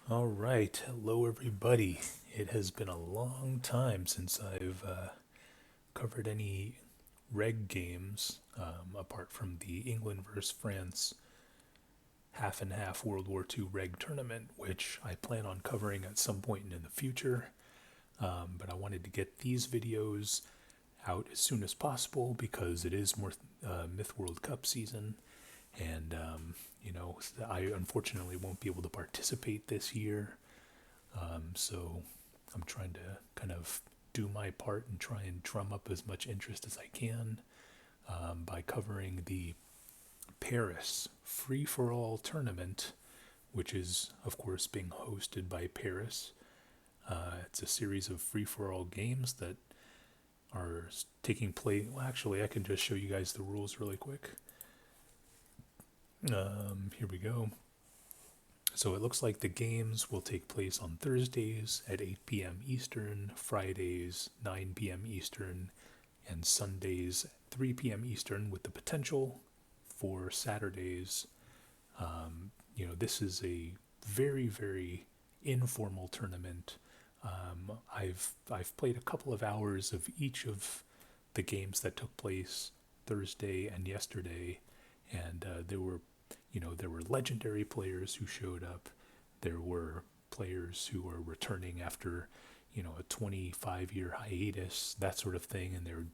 All right, hello everybody. It has been a long time since I've covered any reg games, apart from the England versus France half and half World War II reg tournament, which I plan on covering at some point in the future. But I wanted to get these videos out as soon as possible because it is more Myth World Cup season, and I unfortunately won't be able to participate this year. So I'm trying to kind of do my part and try and drum up as much interest as I can by covering the Paris Free for All tournament, which is, of course, being hosted by Paris. It's a series of free for all games that are taking place. Well, actually, I can just show you guys the rules really quick. Here we go. So it looks like the games will take place on Thursdays at 8 p.m. Eastern, Fridays 9 p.m. Eastern, and Sundays 3 p.m. Eastern, with the potential for Saturdays. This is a very, very informal tournament. I've played a couple of hours of each of the games that took place Thursday and yesterday, and there were legendary players who showed up. There were players who were returning after, a 25-year hiatus, that sort of thing, and they're,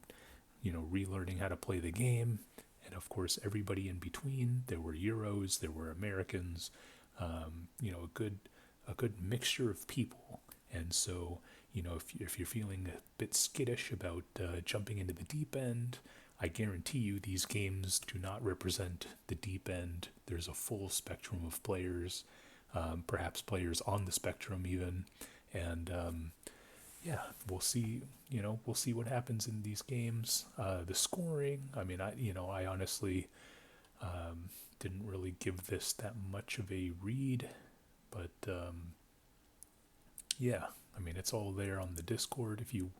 relearning how to play the game. And of course, everybody in between. There were Euros, there were Americans, a good mixture of people. And so, if you're feeling a bit skittish about jumping into the deep end, I guarantee you these games do not represent the deep end. There's a full spectrum of players, perhaps players on the spectrum even, and yeah, we'll see. We'll see what happens in these games. The scoring. I mean, I honestly didn't really give this that much of a read, but yeah, I mean, it's all there on the Discord if you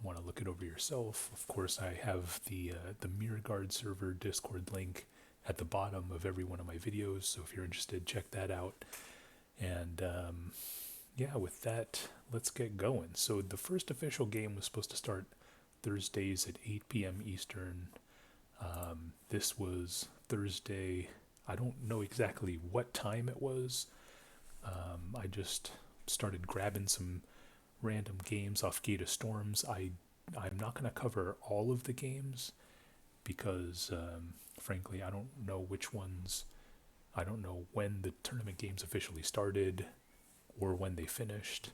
want to look it over yourself. Of course, I have the MirrorGuard server Discord link at the bottom of every one of my videos, so if you're interested, check that out. And yeah, with that, let's get going. So the first official game was supposed to start Thursdays at 8 p.m. Eastern. This was Thursday. I don't know exactly what time it was. I just started grabbing some random games off Gate of Storms. I'm not going to cover all of the games because, frankly, I don't know which ones. I don't know when the tournament games officially started or when they finished.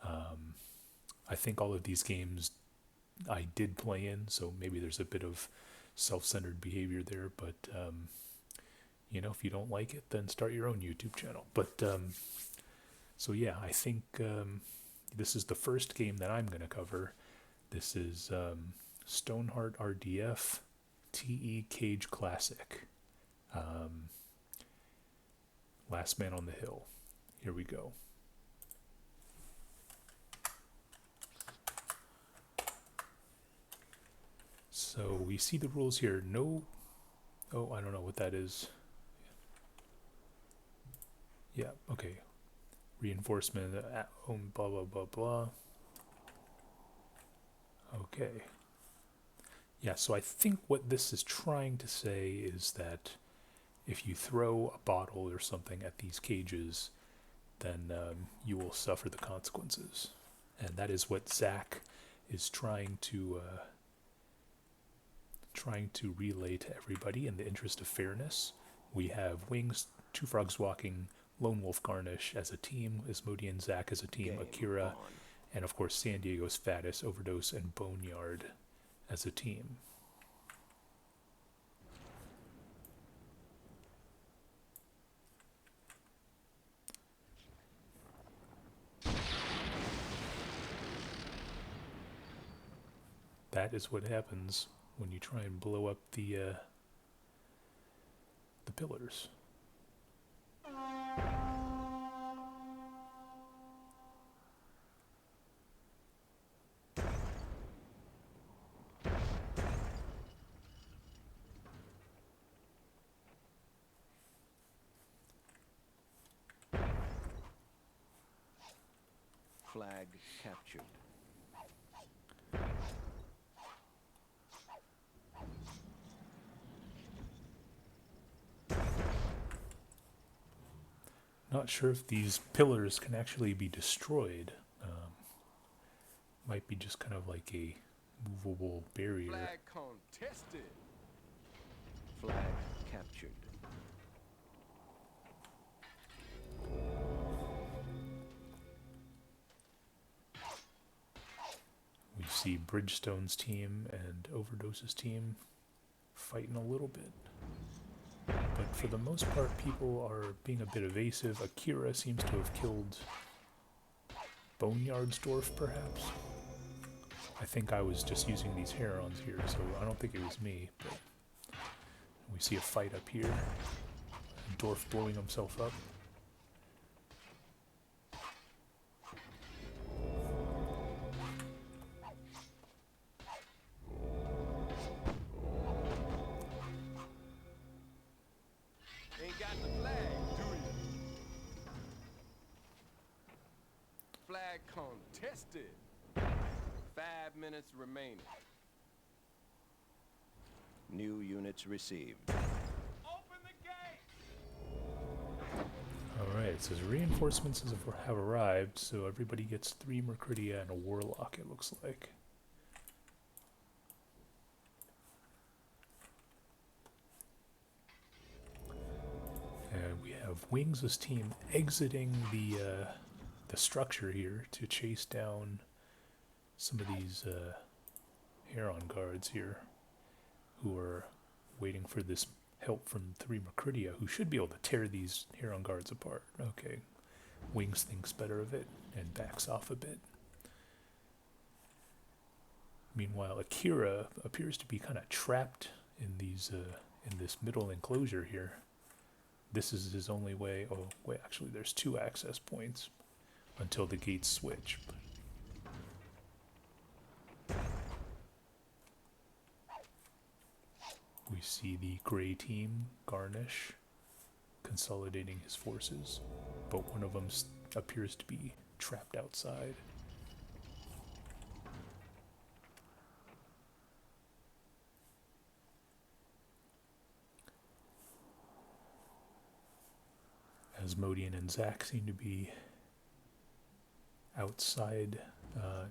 I think all of these games I did play in, so maybe there's a bit of self-centered behavior there. But if you don't like it, then start your own YouTube channel. But so yeah, I think this is the first game that I'm going to cover. This is Stoneheart RDF TE Cage Classic. Last Man on the Hill. Here we go. So we see the rules here. No, oh, I don't know what that is. Yeah, okay. Reinforcement, blah, blah, blah, blah. Okay. Yeah, so I think what this is trying to say is that if you throw a bottle or something at these cages, then you will suffer the consequences. And that is what Zach is trying to relay to everybody in the interest of fairness. We have Wings, Two Frogs Walking, Lone Wolf Garnish as a team, Asmodean Zach as a team, Akira, and of course San Diego's Fattest, Overdose, and Boneyard as a team. That is what happens when you try and blow up the pillars. Flag captured. Not sure if these pillars can actually be destroyed. Might be just kind of like a movable barrier. Flag contested. Flag captured. We see Bridgestone's team and Overdose's team fighting a little bit. But for the most part, people are being a bit evasive. Akira seems to have killed Boneyard's dwarf, perhaps. I think I was just using these herons here, so I don't think it was me. But we see a fight up here. Dwarf blowing himself up. Ain't got the flag, do you? Flag contested. 5 minutes remaining. New units received. Open the gate! Alright, it says reinforcements have arrived, so everybody gets 3 Mercuridia and a Warlock, it looks like. And we have Wings' team exiting the structure here to chase down some of these Heron guards here who are waiting for this help from 3 Mercuridia, who should be able to tear these Heron guards apart. Okay, Wings thinks better of it and backs off a bit. Meanwhile, Akira appears to be kind of trapped in these in this middle enclosure here. This is his only way. Oh, wait, actually there's 2 access points until the gates switch. We see the gray team, Carnage, consolidating his forces, but one of them appears to be trapped outside. Asmodean and Zack seem to be outside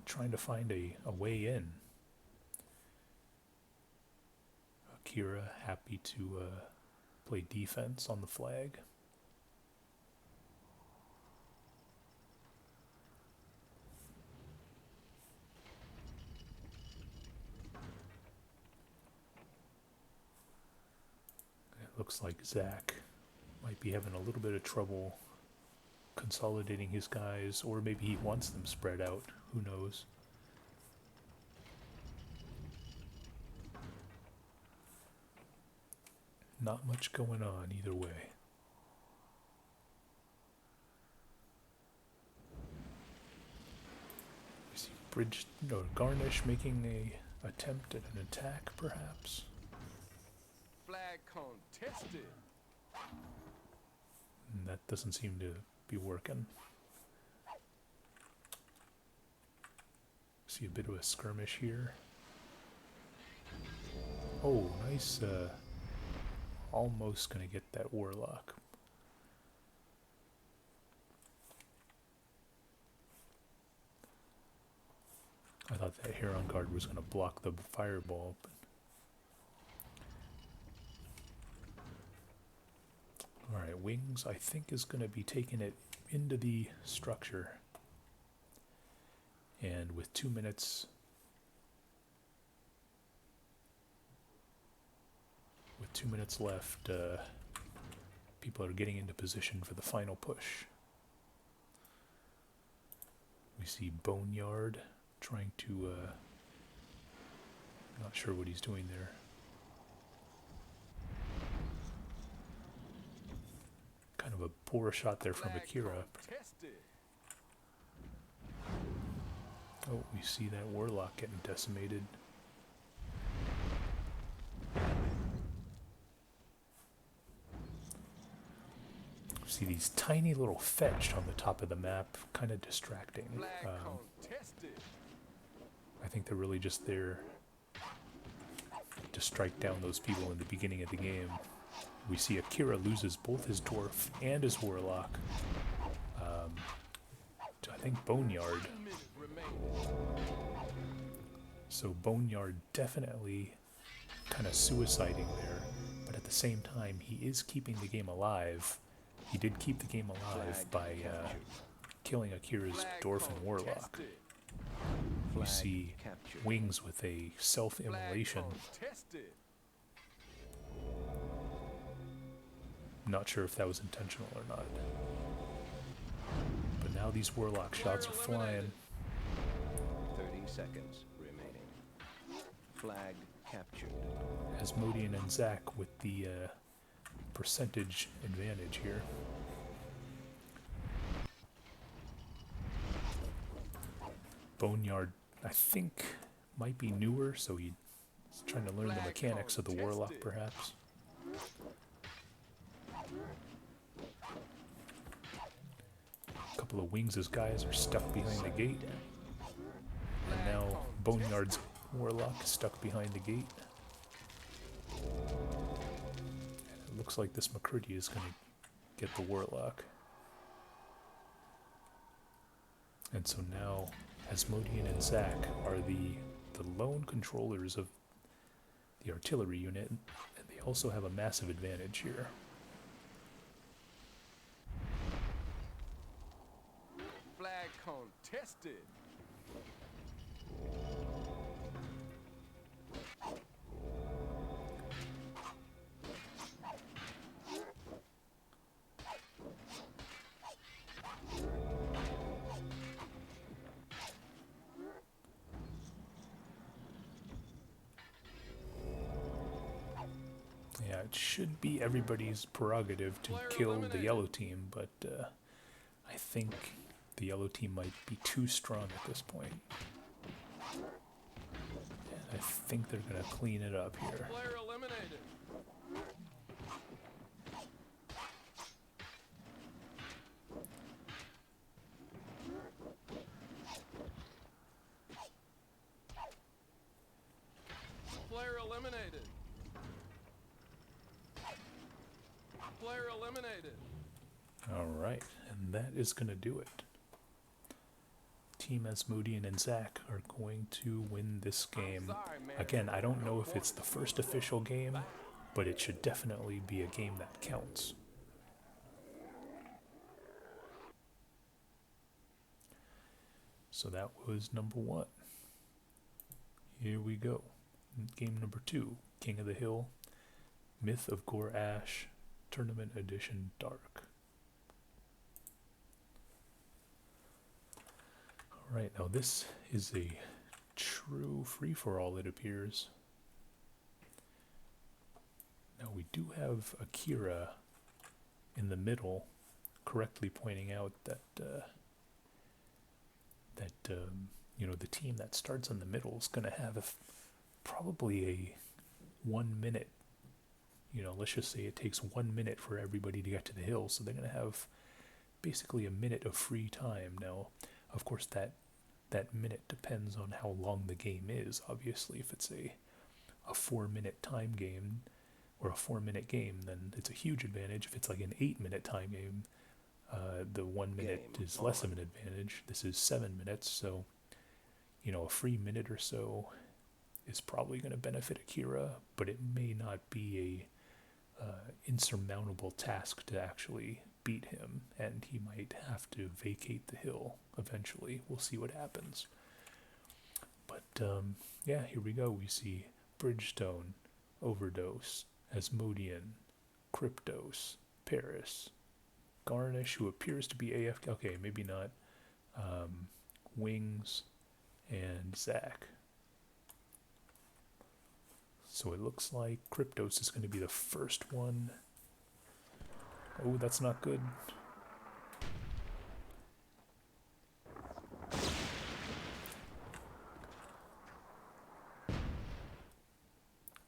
trying to find a way in. Akira happy to play defense on the flag. It looks like Zack might be having a little bit of trouble consolidating his guys, or maybe he wants them spread out, who knows. Not much going on either way. We see Garnish making a attempt at an attack, perhaps. Flag contested. And that doesn't seem to be working. See a bit of a skirmish here. Oh, nice. Almost gonna get that Warlock. I thought that Heron Guard was gonna block the fireball, but alright, Wings I think is gonna be taking it into the structure. And with 2 minutes left, people are getting into position for the final push. We see Boneyard trying to, not sure what he's doing there. Kind of a poor shot there from Akira. Oh, we see that Warlock getting decimated. We See these tiny little fetch on the top of the map, kind of distracting. I think they're really just there to strike down those people in the beginning of the game. We see Akira loses both his Dwarf and his Warlock. I think Boneyard. So Boneyard definitely kind of suiciding there, but at the same time he is keeping the game alive. He did keep the game alive by killing Akira's Dwarf and Warlock. You see Wings with a self-immolation. Not sure if that was intentional or not. But now these Warlock shots are flying. 30 seconds remaining. Flag captured. Asmodean and Zack with the percentage advantage here. Boneyard, I think, might be newer, so he's trying to learn the mechanics of the Warlock, perhaps. A couple of Wings' guys are stuck behind the gate. And now Boneyard's Warlock is stuck behind the gate. And it looks like this McCurdy is going to get the Warlock. And so now Asmodean and Zack are the lone controllers of the artillery unit, and they also have a massive advantage here. Flag contested. Yeah, it should be everybody's prerogative to kill the yellow team, but I think the yellow team might be too strong at this point. And I think they're going to clean it up here. Player eliminated. Player eliminated. Player eliminated. Alright, and that is going to do it. Team Asmodean and Zack are going to win this game. Again, I don't know if it's the first official game, but it should definitely be a game that counts. So that was number 1. Here we go. Game number 2, King of the Hill, Myth of Gor-Ash, Tournament Edition Dark. Alright, now this is a true free-for-all, it appears. Now we do have Akira in the middle, correctly pointing out that you know, the team that starts in the middle is going to have probably a 1 minute. You know, let's just say it takes 1 minute for everybody to get to the hill, so they're going to have basically a minute of free time. Now, of course, that minute depends on how long the game is. Obviously, if it's a 4-minute time game or a 4-minute game, then it's a huge advantage. If it's like an 8-minute time game, the 1 minute is less of an advantage. This is 7 minutes, so you know, a free minute or so is probably going to benefit Akira, but it may not be a insurmountable task to actually beat him, and he might have to vacate the hill eventually. We'll see what happens. But yeah, here we go. We see Bridgestone, Overdose, Asmodean, Kryptos, Paris, Garnish, who appears to be AFK. Okay, maybe not. Wings, and Zack. So it looks like Kryptos is going to be the first one. Oh, that's not good.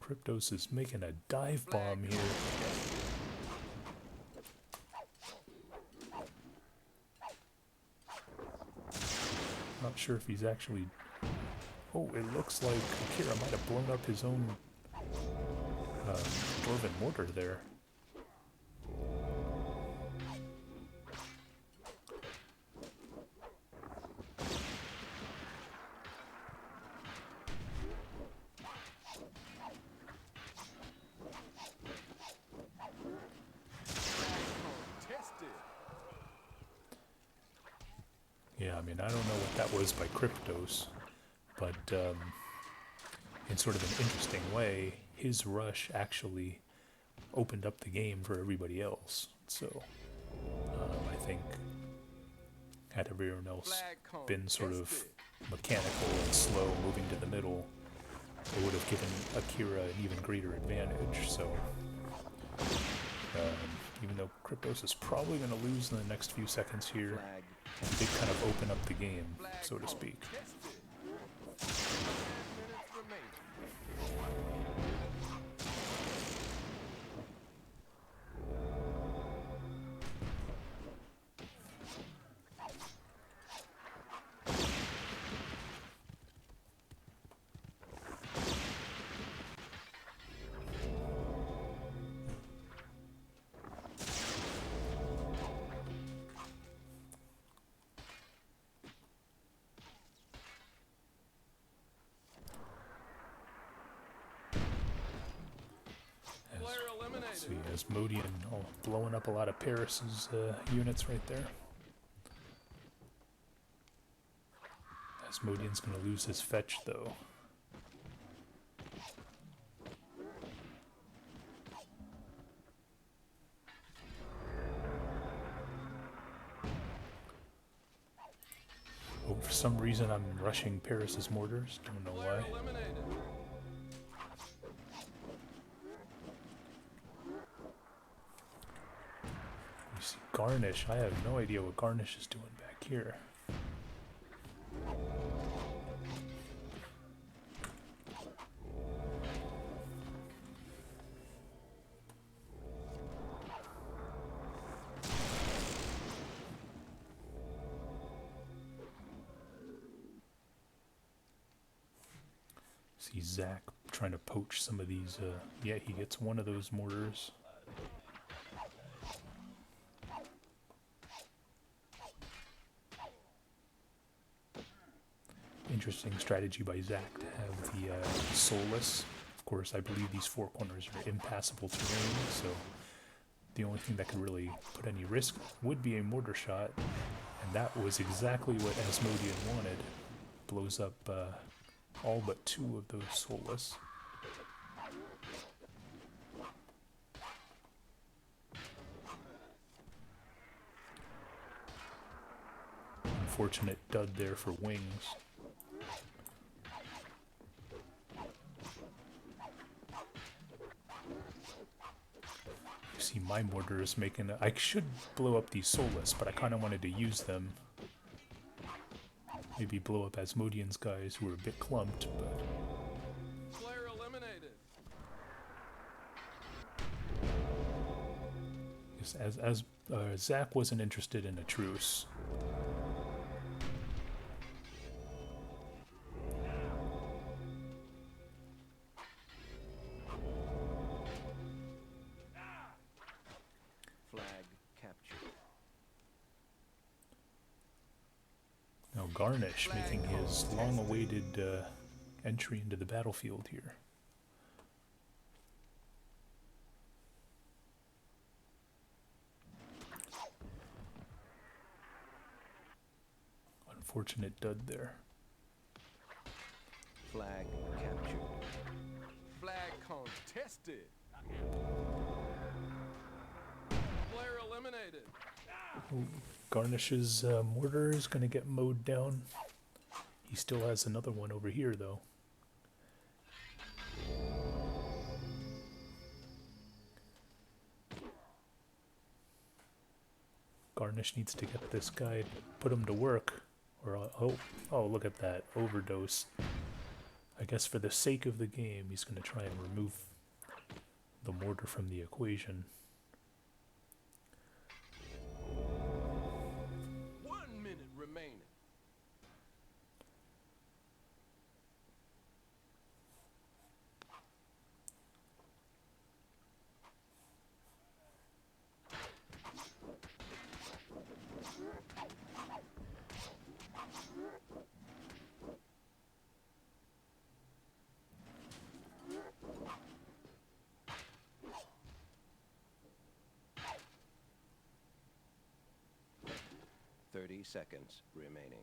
Kryptos is making a dive bomb here. not sure if he's actually... Oh, it looks like Akira might have blown up his own Dwarven mortar there. Yeah, I mean, I don't know what that was by Kryptos, but in sort of an interesting way, his rush actually opened up the game for everybody else. So I think had everyone else been sort of mechanical and slow moving to the middle, it would have given Akira an even greater advantage. So even though Kryptos is probably going to lose in the next few seconds here, he did kind of open up the game, so to speak. See, Asmodean blowing up a lot of Paris's units right there. Asmodean's going to lose his fetch, though. Oh, for some reason I'm rushing Paris's mortars. Don't know why. You see Garnish. I have no idea what Garnish is doing back here. See Zach trying to poach some of these. Yeah, he gets one of those mortars. Interesting strategy by Zach to have the Soulless. Of course, I believe these four corners are impassable terrain, so the only thing that could really put any risk would be a mortar shot, and that was exactly what Asmodean wanted. Blows up all but two of those Soulless. Unfortunate dud there for Wings. You see my mortar is making... I should blow up these Soulless, but I kind of wanted to use them. Maybe blow up Asmodean's guys who are a bit clumped, but... Player eliminated. As Zach wasn't interested in a truce. Now Garnish making his long-awaited entry into the battlefield here. Unfortunate dud there. Flag captured. Flag contested. Player eliminated. Ooh, Garnish's mortar is going to get mowed down. He still has another one over here, though. Garnish needs to get this guy, put him to work. Or oh, look at that overdose. I guess for the sake of the game, he's going to try and remove the mortar from the equation. 1 minute remaining. 30 seconds remaining.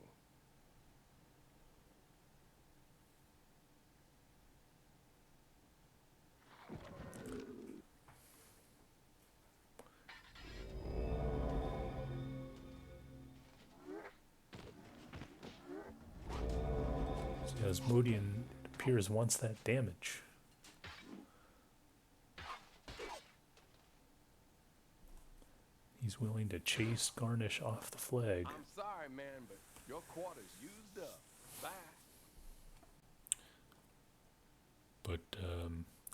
So Asmodean appears wants that damage. He's willing to chase Garnish off the flag. I'm sorry, man, but your quarter's used up. Bye. But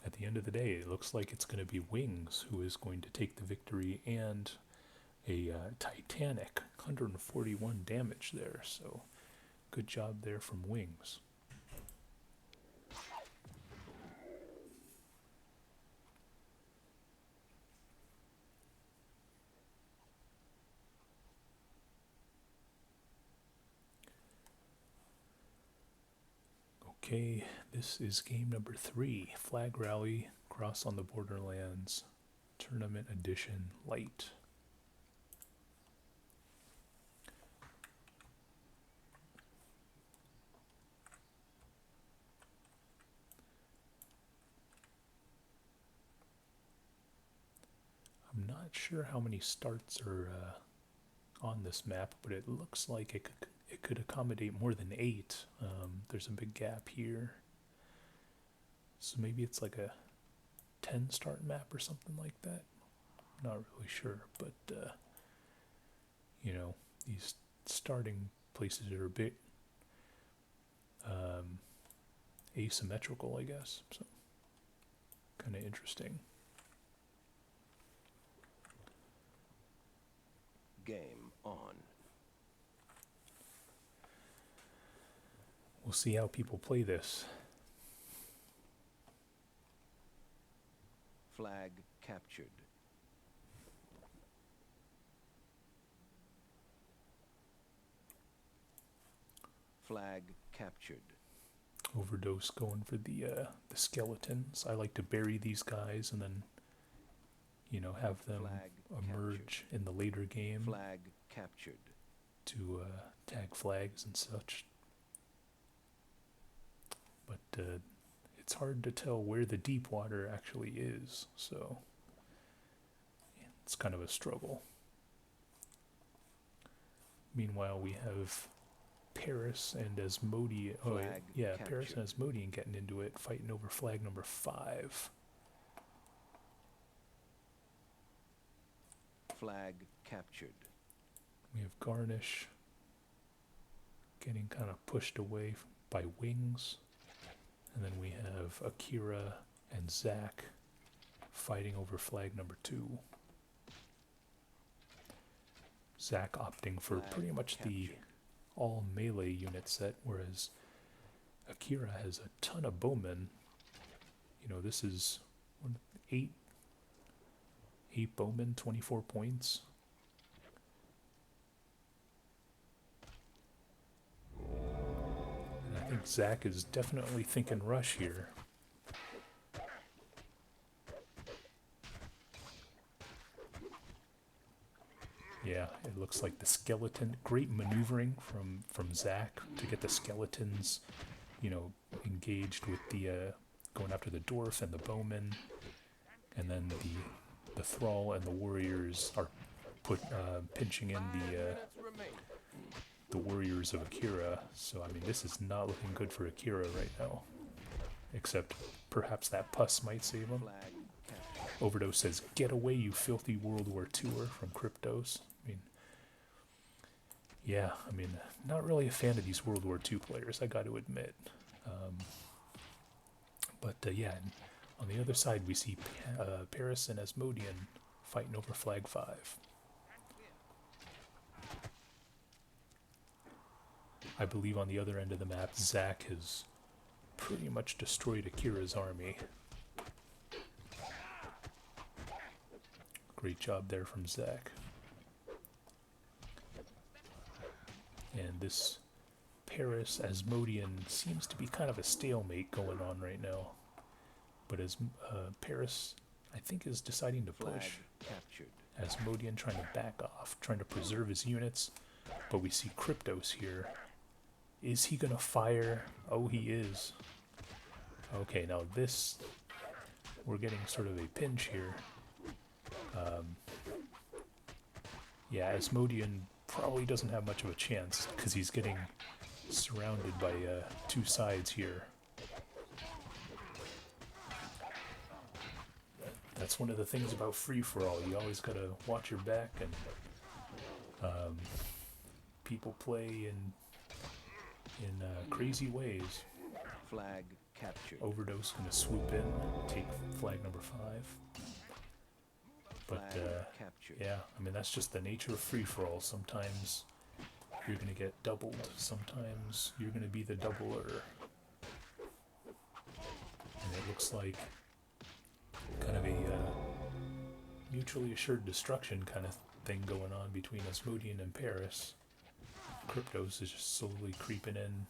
at the end of the day, it looks like it's going to be Wings who is going to take the victory, and a Titanic 141 damage there. So good job there from Wings. Okay, this is game number 3, Flag Rally, Cross on the Borderlands, Tournament Edition Light. I'm not sure how many starts are on this map, but it looks like it could accommodate more than 8. There's a big gap here. So maybe it's like a 10 start map or something like that. Not really sure, but you know, these starting places are a bit asymmetrical, I guess. So kind of interesting. Game on. We'll see how people play this. Flag captured. Flag captured. Overdose going for the skeletons. I like to bury these guys and then, you know, have them emerge in the later game. Flag captured. To tag flags and such. But it's hard to tell where the deep water actually is, so it's kind of a struggle. Meanwhile, we have Paris and Asmodean. Oh, yeah, captured. Paris and Asmodean getting into it, fighting over flag number 5. Flag captured. We have Garnish getting kind of pushed away by Wings. And then we have Akira and Zack fighting over flag number 2. Zack opting for pretty much the all melee unit set, whereas Akira has a ton of bowmen. You know, this is 8 bowmen, 24 points. I think Zack is definitely thinking rush here. Yeah, it looks like the skeleton, great maneuvering from Zack to get the skeletons, you know, engaged with the going after the dwarf and the bowman, and then the thrall and the warriors are pinching in the warriors of Akira. So I mean, this is not looking good for Akira right now, except perhaps that pus might save him. Overdose says, "Get away, you filthy World War IIer," from Cryptos. I mean, yeah, I mean, not really a fan of these World War II players, I got to admit. But yeah, on the other side we see Paris and Asmodean fighting over flag 5. I believe on the other end of the map, Zack has pretty much destroyed Akira's army. Great job there from Zack. And this Paris Asmodean seems to be kind of a stalemate going on right now. But as Paris, I think, is deciding to push. Asmodean trying to back off, trying to preserve his units. But we see Kryptos here. Is he gonna fire? Oh, he is. Okay, now this, we're getting sort of a pinch here. Yeah, Asmodean probably doesn't have much of a chance because he's getting surrounded by two sides here. That's one of the things about free-for-all. You always gotta watch your back, and people play in crazy ways. Flag captured. Overdose gonna swoop in, take flag number 5. But Captured. yeah, I mean that's just the nature of free-for-all. Sometimes you're gonna get doubled. Sometimes you're gonna be the doubler. And it looks like kind of a mutually assured destruction kind of thing going on between Asmodean and Paris. Kryptos is just slowly creeping in.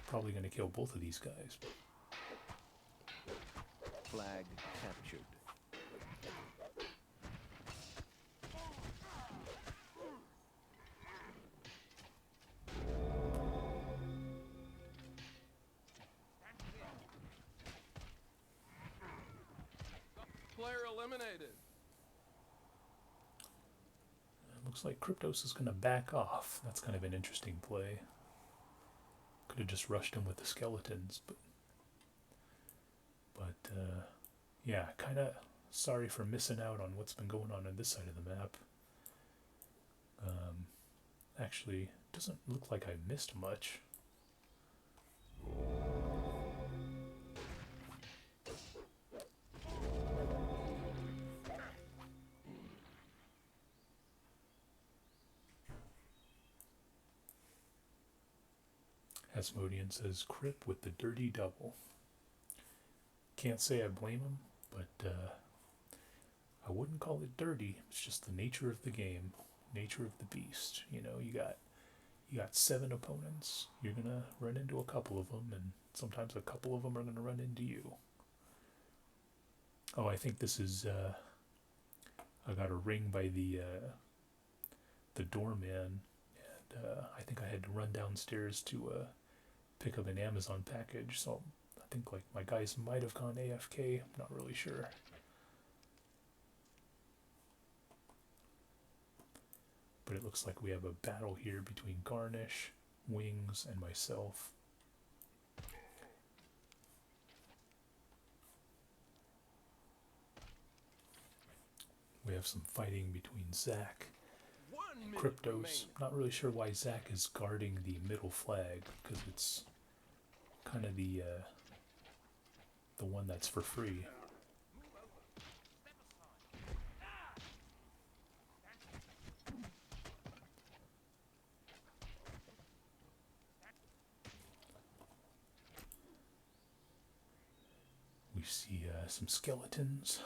Probably going to kill both of these guys. Flag captured. Player eliminated. Looks like Kryptos is going to back off. That's kind of an interesting play. Could have just rushed him with the skeletons, but yeah, kind of sorry for missing out on what's been going on this side of the map. Actually, doesn't look like I missed much. Asmodean says, Crip with the dirty double. Can't say I blame him, but I wouldn't call it dirty. It's just the nature of the game, nature of the beast. You know, you got 7 opponents. You're gonna run into a couple of them, and sometimes a couple of them are gonna run into you. Oh, I think this is. I got a ring by the doorman, and I think I had to run downstairs to pick up an Amazon package. So I think like my guys might have gone AFK. I'm not really sure. But it looks like we have a battle here between Carnage, Wings, and myself. We have some fighting between Zach and Kryptos. Not really sure why Zach is guarding the middle flag, because it's kind of the one that's for free. We see some skeletons.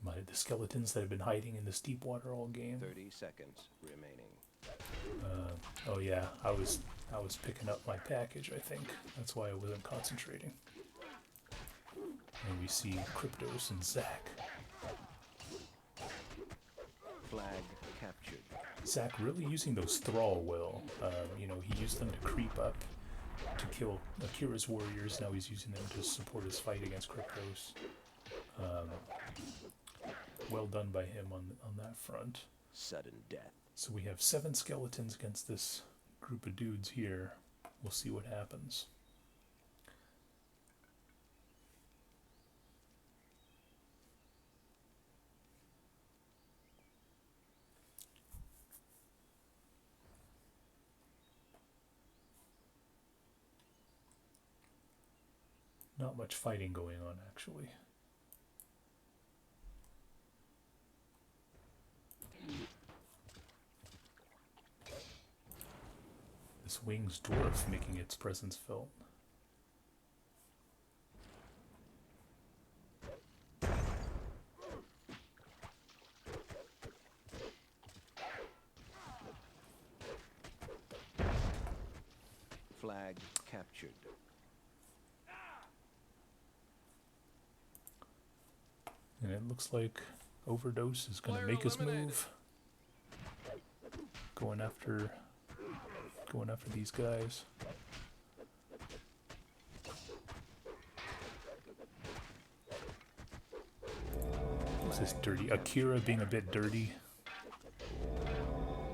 The skeletons that have been hiding in this deep water all game. 30 seconds remaining. Oh yeah, I was picking up my package, I think. That's why I wasn't concentrating. And we see Kryptos and Zach. Flag captured. Zach really using those thrall well. You know, he used them to creep up to kill Akira's warriors. Now he's using them to support his fight against Kryptos. Well done by him on that front. Sudden death. So we have 7 skeletons against this group of dudes here. We'll see what happens. Not much fighting going on, actually. This Wings dwarf making its presence felt. Flag captured. And it looks like Overdose is going to make his move. going after these guys. What's this dirty? Akira being a bit dirty.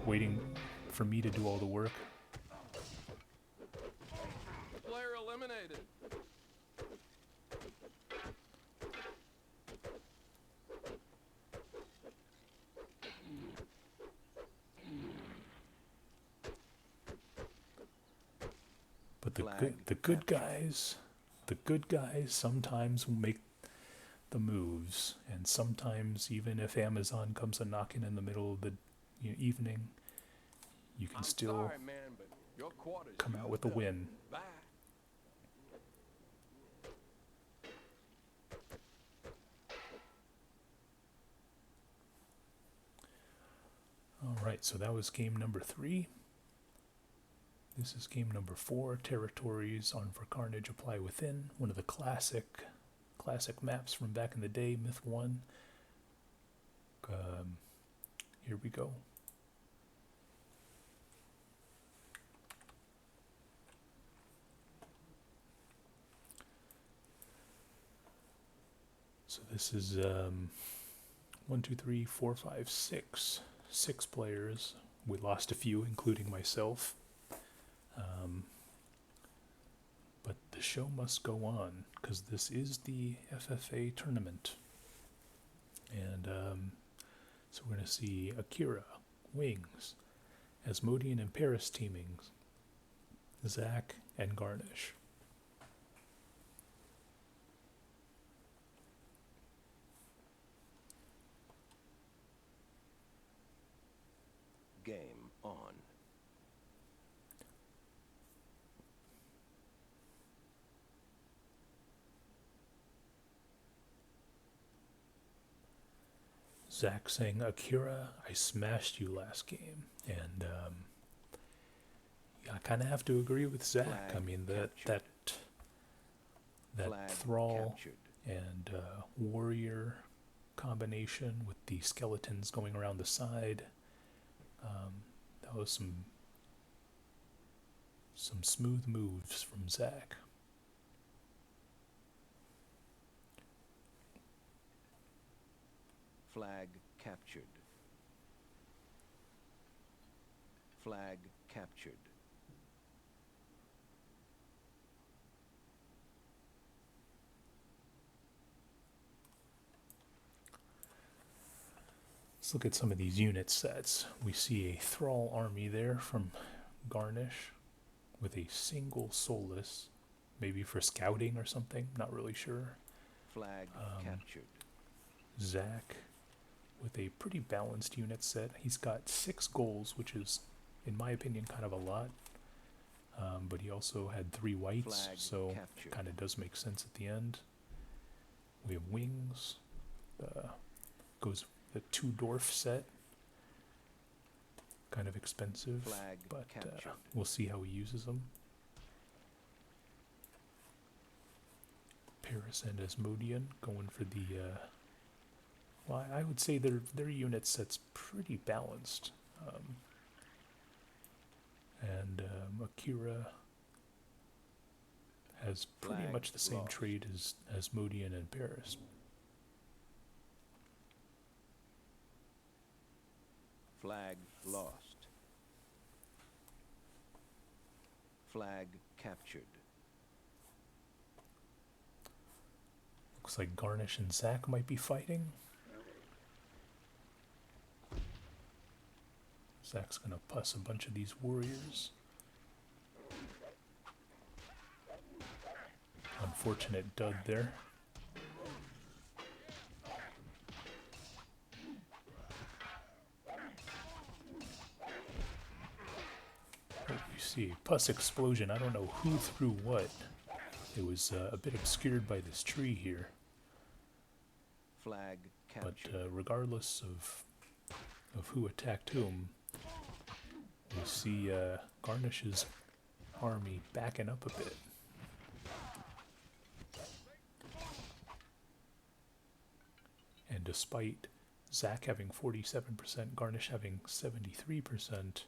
Waiting for me to do all the work. Player eliminated. But the good guys sometimes make the moves, and sometimes even if Amazon comes a knocking in the middle of the evening, you can still Sorry, man, but your quarters come out with a used up. win. Bye. All right, so that was game number 3. This is game number 4. Territories on for Carnage apply within. One of the classic maps from back in the day, Myth 1. Here we go. So this is 1, 2, 3, 4, 5, 6. 6 players. We lost a few, including myself. But the show must go on, because this is the FFA tournament. And so we're going to see Akira, Wings, Asmodean and Paris teaming, Zach and Garnish. Game on. Zach saying, Akira, I smashed you last game. And yeah, I kind of have to agree with Zach. Flag I mean, captured. that Flag Thrall captured. and Warrior combination with the skeletons going around the side, that was some smooth moves from Zach. Flag captured. Flag captured. Let's look at some of these unit sets. We see a Thrall army there from Garnish with a single Soulless, maybe for scouting or something, not really sure. Flag captured. Zach with a pretty balanced unit set. He's got 6 Ghols, which is, in my opinion, kind of a lot. But he also had 3 whites, Flag so captured. it kind of does make sense at the end. We have Wings. Goes the 2 Dwarf set. Kind of expensive, Flag but captured. we'll see how he uses them. Paris and Asmodean going for the well, I would say their unit set's pretty balanced. And Akira has pretty Flag much the same lost. trade as Asmodean and Paris. Flag lost. Flag captured. Looks like Garnish and Zach might be fighting. Zach's gonna puss a bunch of these warriors. Unfortunate dud there. Oh, you see, pus explosion. I don't know who threw what. It was a bit obscured by this tree here. Flag But captured. regardless of who attacked whom, we see Garnish's army backing up a bit. And despite Zach having 47%, Garnish having 73%.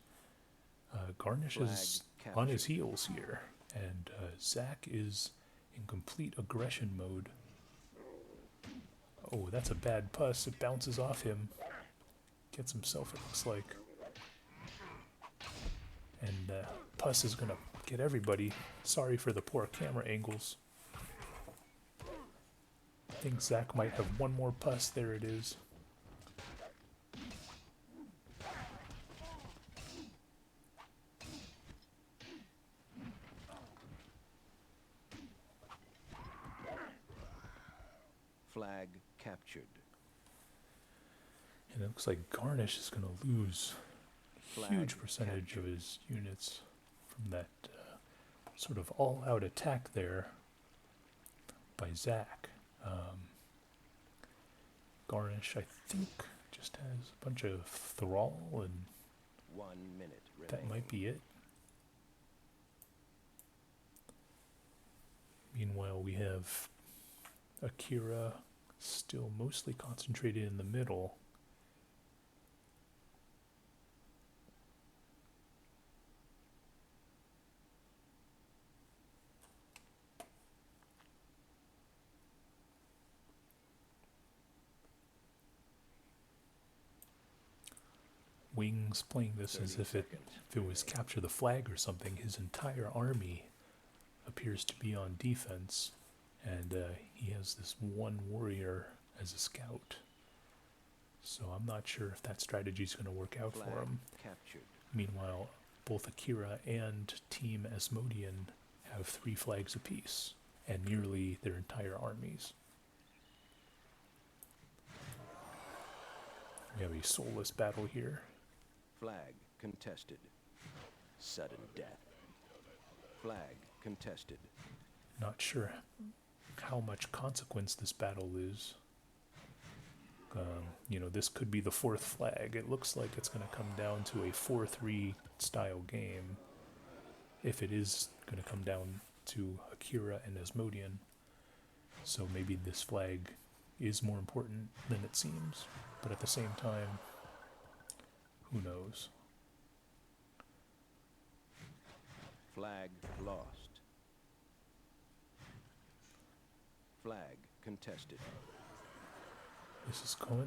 Garnish is on his heels here, and Zach is in complete aggression mode. Oh, that's a bad puss. It bounces off him. Gets himself, it looks like. And puss is going to get everybody. Sorry for the poor camera angles. I think Zach might have one more puss. There it is. Flag captured. And it looks like Garnish is going to lose a Flag huge percentage captured. of his units from that sort of all-out attack there by Zach. Garnish, I think, just has a bunch of Thrall, and 1 minute remaining. that might be it. Meanwhile, we have Akira still mostly concentrated in the middle. Wings playing this as 30 if seconds. it was capture the flag or something. His entire army appears to be on defense, and he has this one warrior as a scout. So I'm not sure if that strategy is going to work out Flag for him. captured. Meanwhile, both Akira and Team Asmodean have 3 flags apiece, and nearly their entire armies. We have a soulless battle here. Flag contested. Sudden death. Flag contested. Not sure how much consequence this battle is. You know, this could be the 4th flag. It looks like it's going to come down to a 4-3 style game. If it is going to come down to Akira and Asmodean. So maybe this flag is more important than it seems. But at the same time, who knows? Flag lost. Flag contested.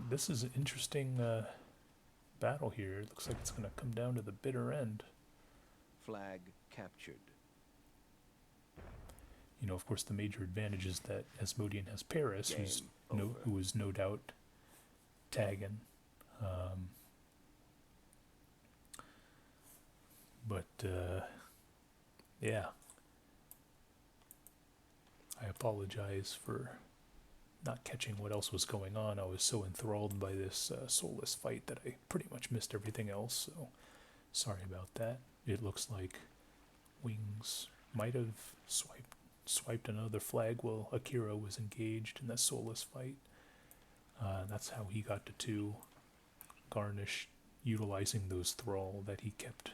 This is an interesting battle here. It looks like it's going to come down to the bitter end. Flag captured. You know, of course, the major advantage is that Asmodean has Paris, Game who is no doubt tagging. Yeah. I apologize for not catching what else was going on. I was so enthralled by this soulless fight that I pretty much missed everything else, so sorry about that. It looks like Wings might have swiped another flag while Akira was engaged in that soulless fight. That's how he got to 2. Garnish utilizing those Thrall that he kept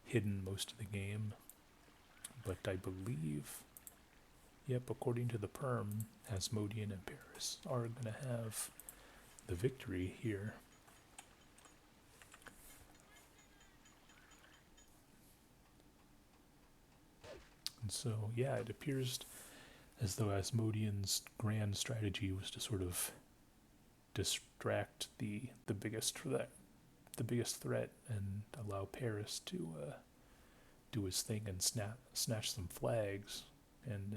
hidden most of the game. But I believe, yep, according to the perm, Asmodean and Paris are going to have the victory here. And so, yeah, it appears as though Asmodean's grand strategy was to sort of distract the biggest threat and allow Paris to do his thing and snatch some flags, and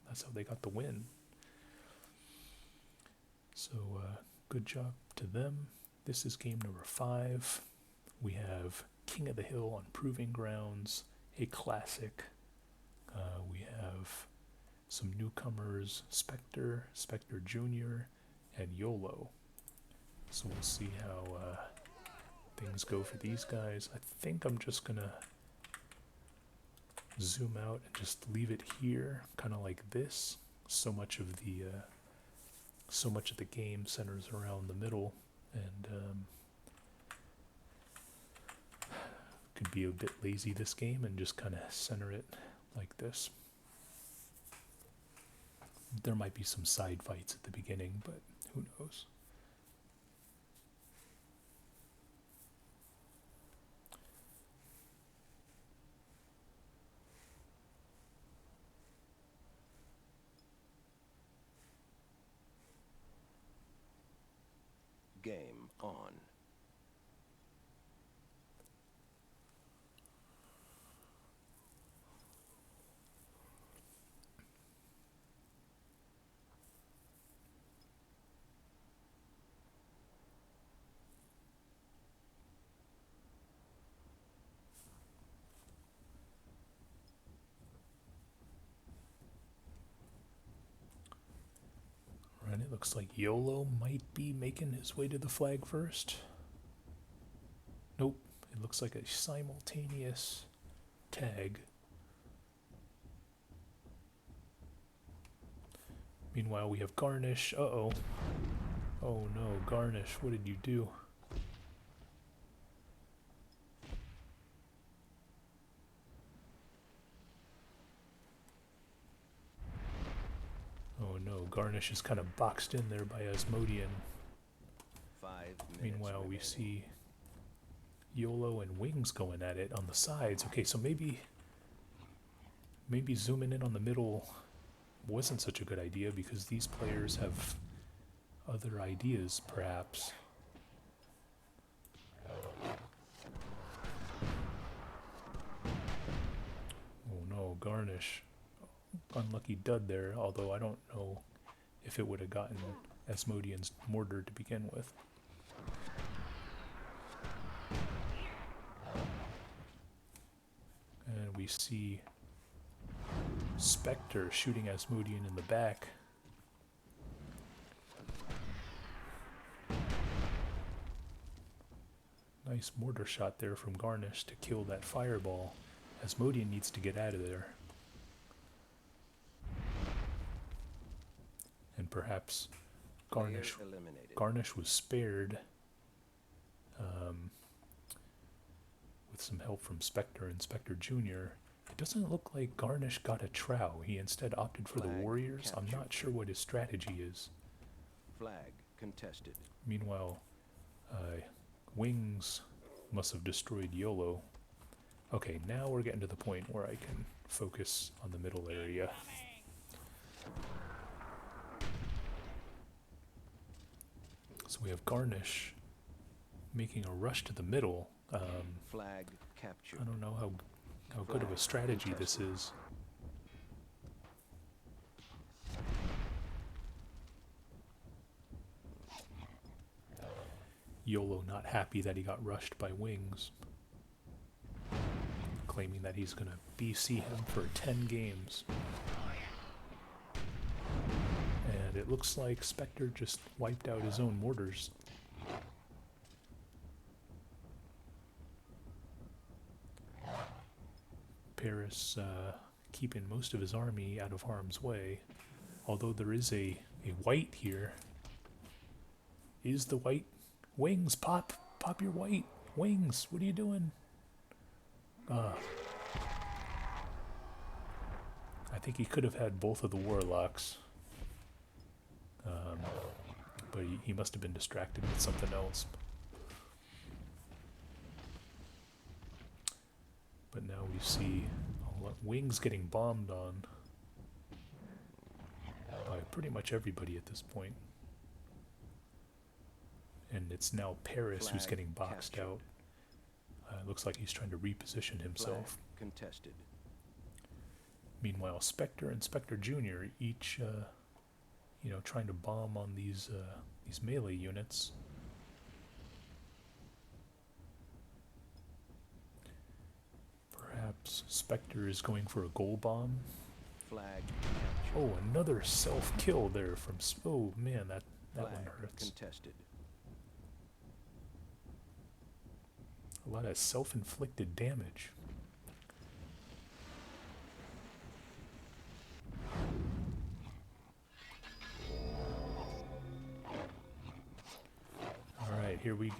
that's how they got the win. So good job to them. This is game number 5. We have King of the Hill on Proving Grounds, a classic. We have some newcomers, Spectre Jr., and YOLO. So we'll see how things go for these guys. I think I'm just gonna zoom out and just leave it here, kind of like this. So much of the game centers around the middle, and could be a bit lazy this game and just kind of center it like this. There might be some side fights at the beginning, but who knows? on. Right, it looks like YOLO might be making his way to the flag first. Nope, it looks like a simultaneous tag. Meanwhile, we have Garnish. Uh-oh. Oh no, Garnish, what did you do? Oh no, Garnish is kind of boxed in there by Asmodean. 5 minutes Meanwhile, we remaining. see YOLO and Wings going at it on the sides. Okay, so maybe zooming in on the middle wasn't such a good idea because these players have other ideas, perhaps. Oh no, Garnish. Unlucky dud there, although I don't know if it would have gotten Asmodean's mortar to begin with. And we see Spectre shooting Asmodean in the back. Nice mortar shot there from Garnish to kill that fireball. Asmodean needs to get out of there. And perhaps Garnish Player eliminated. Garnish was spared with some help from Spectre and Spectre Jr. It doesn't look like Garnish got a trow. He instead opted for the Flag warriors. I'm captured. not sure what his strategy is. Flag contested. Meanwhile, Wings must have destroyed YOLO. Okay, now we're getting to the point where I can focus on the middle area. So we have Garnish making a rush to the middle. Flag captured. I don't know how good of a strategy this is. YOLO not happy that he got rushed by Wings, claiming that he's gonna BC him for 10 games. And it looks like Spectre just wiped out his own mortars. Paris keeping most of his army out of harm's way, although there is a white here. Is the white? Wings, pop your white. Wings, what are you doing? I think he could have had both of the warlocks, but he must have been distracted with something else. But now we see Wings getting bombed on by pretty much everybody at this point. And it's now Paris who's getting boxed out. Looks like he's trying to reposition himself. Flag contested. Meanwhile, Spectre and Spectre Jr. each, trying to bomb on these melee units. Perhaps Spectre is going for a Ghol bomb. Flag captured. Oh, another self-kill there from... Oh, man, that one Flag hurts. contested. A lot of self-inflicted damage. Alright, here we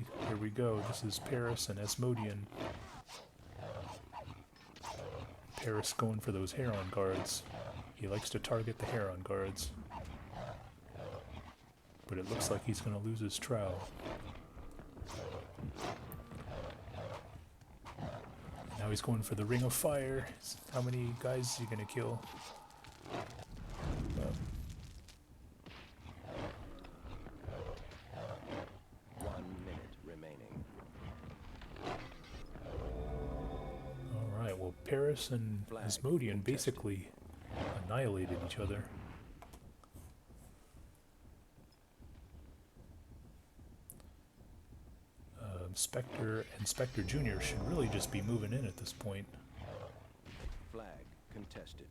go. This is Paris and Asmodean. Paris going for those Heron guards. He likes to target the Heron guards. But it looks like he's going to lose his trow. Now he's going for the Ring of Fire. How many guys is he going to kill? 1 minute Paris and Flag Asmodean contested. basically annihilated each other. Spectre and Spectre Jr. should really just be moving in at this point. Flag contested.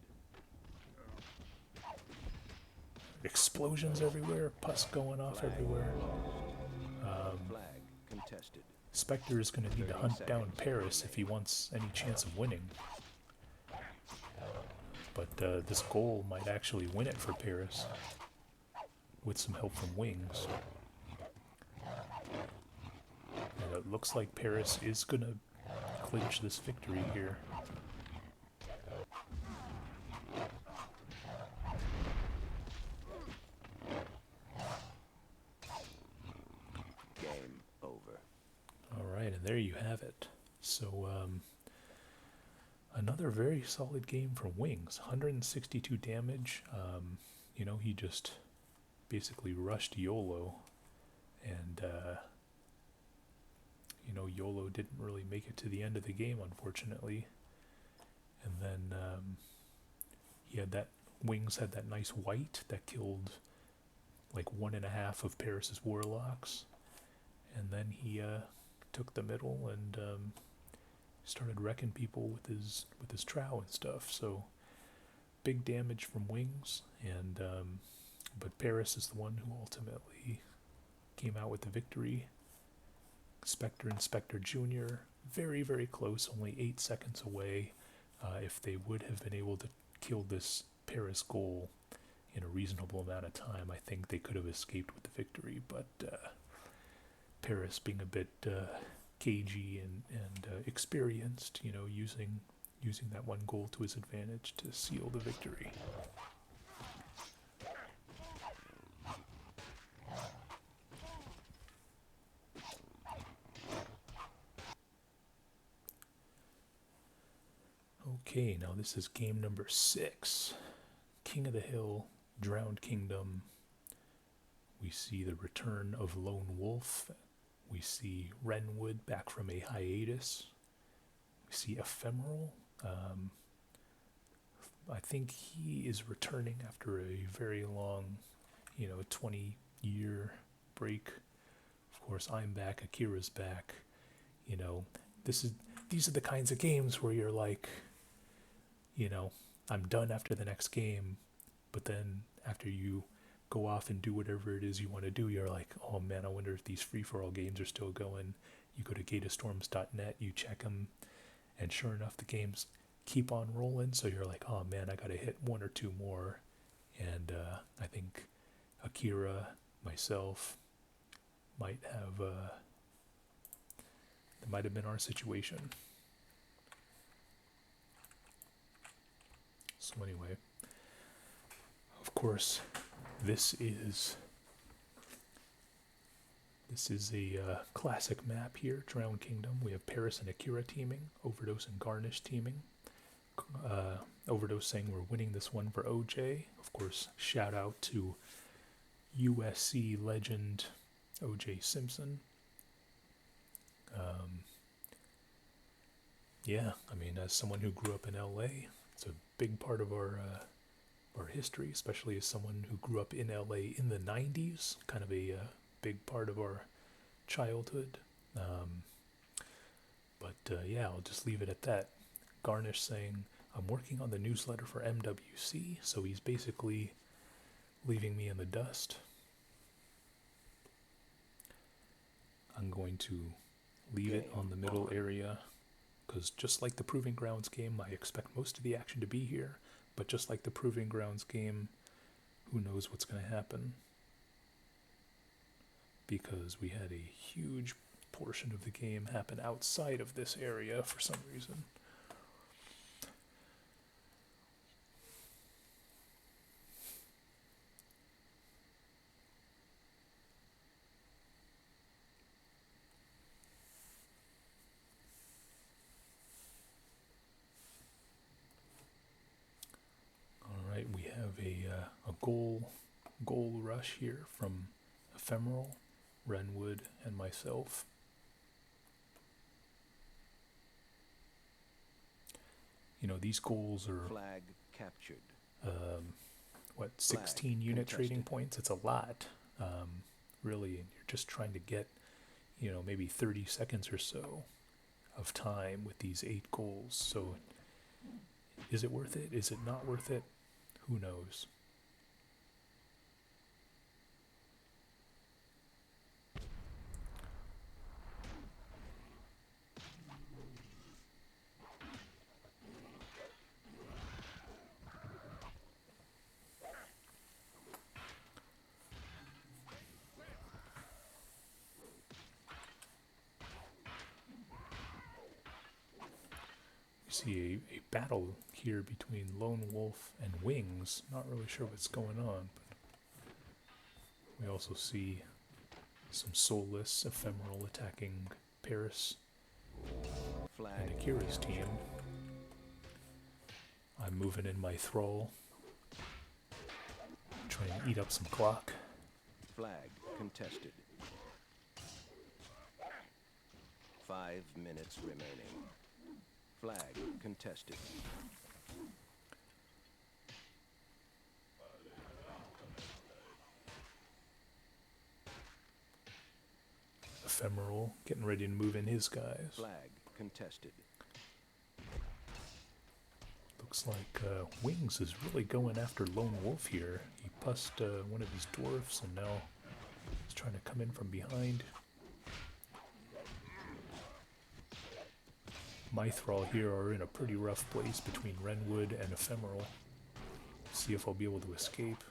Explosions everywhere, pus going off Flag. everywhere. Flag contested. Spectre is going to need to 30 hunt down seconds Paris if he wants any chance of winning. But this Ghol might actually win it for Paris with some help from Wings. And it looks like Paris is going to clinch this victory here. Game over. Alright, and there you have it. So, another very solid game from Wings. 162 damage. You know, he just basically rushed YOLO. And, you know, YOLO didn't really make it to the end of the game, unfortunately. And then, he had that, Wings had that nice white that killed like 1.5 of Paris's warlocks. And then he, took the middle and, started wrecking people with his trow and stuff. So big damage from Wings, and but Paris is the one who ultimately came out with the victory. Spectre and Spectre Jr. very, very close, only 8 seconds away. If they would have been able to kill this Paris Ghol in a reasonable amount of time, I think they could have escaped with the victory. But Paris being a bit cagey and experienced, you know, using that one goal to his advantage to seal the victory. Okay, now this is game number 6. King of the Hill, Drowned Kingdom. We see the return of Lone Wolf. We see Renwood back from a hiatus. We see Ephemeral. I think he is returning after a very long, 20-year break. Of course, I'm back. Akira's back. You know, these are the kinds of games where you're like, I'm done after the next game. But then after you go off and do whatever it is you want to do, you're like, oh man, I wonder if these free-for-all games are still going. You go to gateofstorms.net, you check them, and sure enough, the games keep on rolling. So you're like, oh man, I gotta hit 1 or 2 more. And I think Akira, myself, might have that might have been our situation. So anyway, of course, this is a classic map here, Drowned Kingdom. We have Paris and Akira teaming, Overdose and Garnish teaming. Overdose saying we're winning this one for OJ. Of course, shout out to USC legend OJ Simpson. Yeah, I mean, as someone who grew up in LA, it's a big part of our history, especially as someone who grew up in LA in the 90s, kind of a big part of our childhood. Yeah, I'll just leave it at that. Garnish saying, I'm working on the newsletter for MWC, so he's basically leaving me in the dust. I'm going to leave it on the middle area, because just like the Proving Grounds game, I expect most of the action to be here, but just like the Proving Grounds game, who knows what's going to happen, because we had a huge portion of the game happen outside of this area for some reason. Alright, we have a Ghol rush here from Ephemeral, Renwood, and myself. You know, these goals are, Flag captured. what, 16 unit trading points? It's a lot, really, and you're just trying to get, you know, maybe 30 seconds or so of time with these 8 goals. So is it worth it? Is it not worth it? Who knows? See a battle here between Lone Wolf and Wings. Not really sure what's going on, but we also see some soulless ephemeral attacking Paris and Akira's team. I'm moving in my thrall, trying to eat up some clock. Flag contested. 5 minutes remaining. Flag contested. Ephemeral getting ready to move in his guys. Flag contested. Looks like Wings is really going after Lone Wolf here. He pussed one of his dwarfs and now he's trying to come in from behind. My thrall here are in a pretty rough place between Renwood and Ephemeral. See if I'll be able to escape.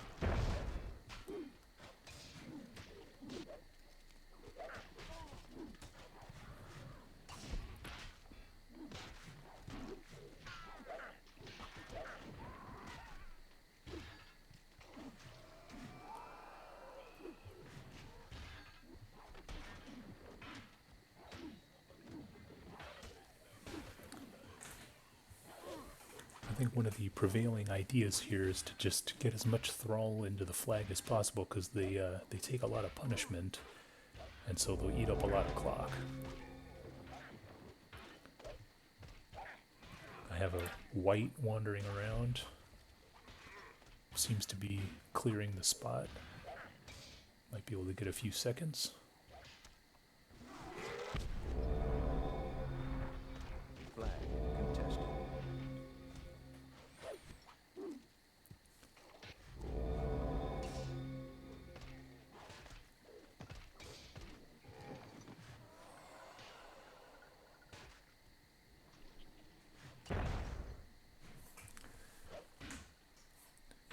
I think one of the prevailing ideas here is to just get as much thrall into the flag as possible, because they take a lot of punishment, and so they'll eat up a lot of clock. I have a white wandering around. Seems to be clearing the spot. Might be able to get a few seconds. Flag contested.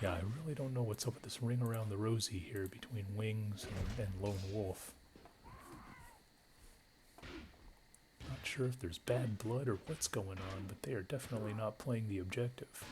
Yeah, I really don't know what's up with this ring around the rosy here between Wings and Lone Wolf. Not sure if there's bad blood or what's going on, but they are definitely not playing the objective.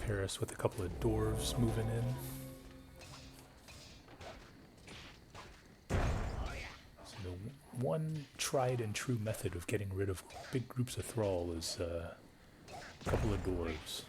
Paris with a couple of dwarves moving in. So the one tried and true method of getting rid of big groups of thrall is a couple of dwarves.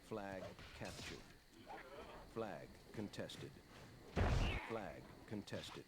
Flag captured. Flag contested. Flag contested.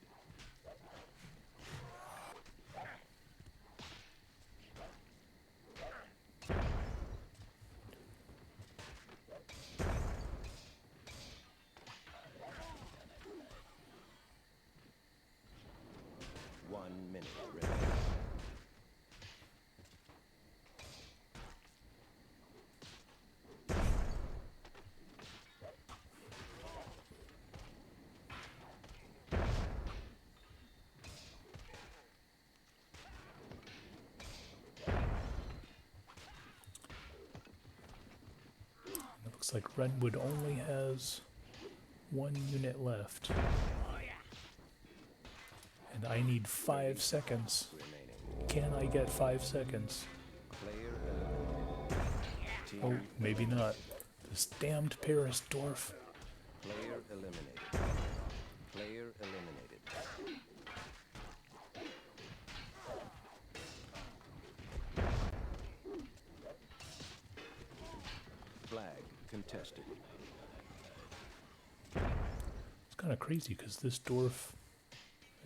Looks like Renwood only has 1 unit left. And I need 5 seconds. Can I get 5 seconds? Oh, maybe not. This damned Paris dwarf. Player eliminated. Player eliminated. Flag contested. It's kind of crazy because this dwarf,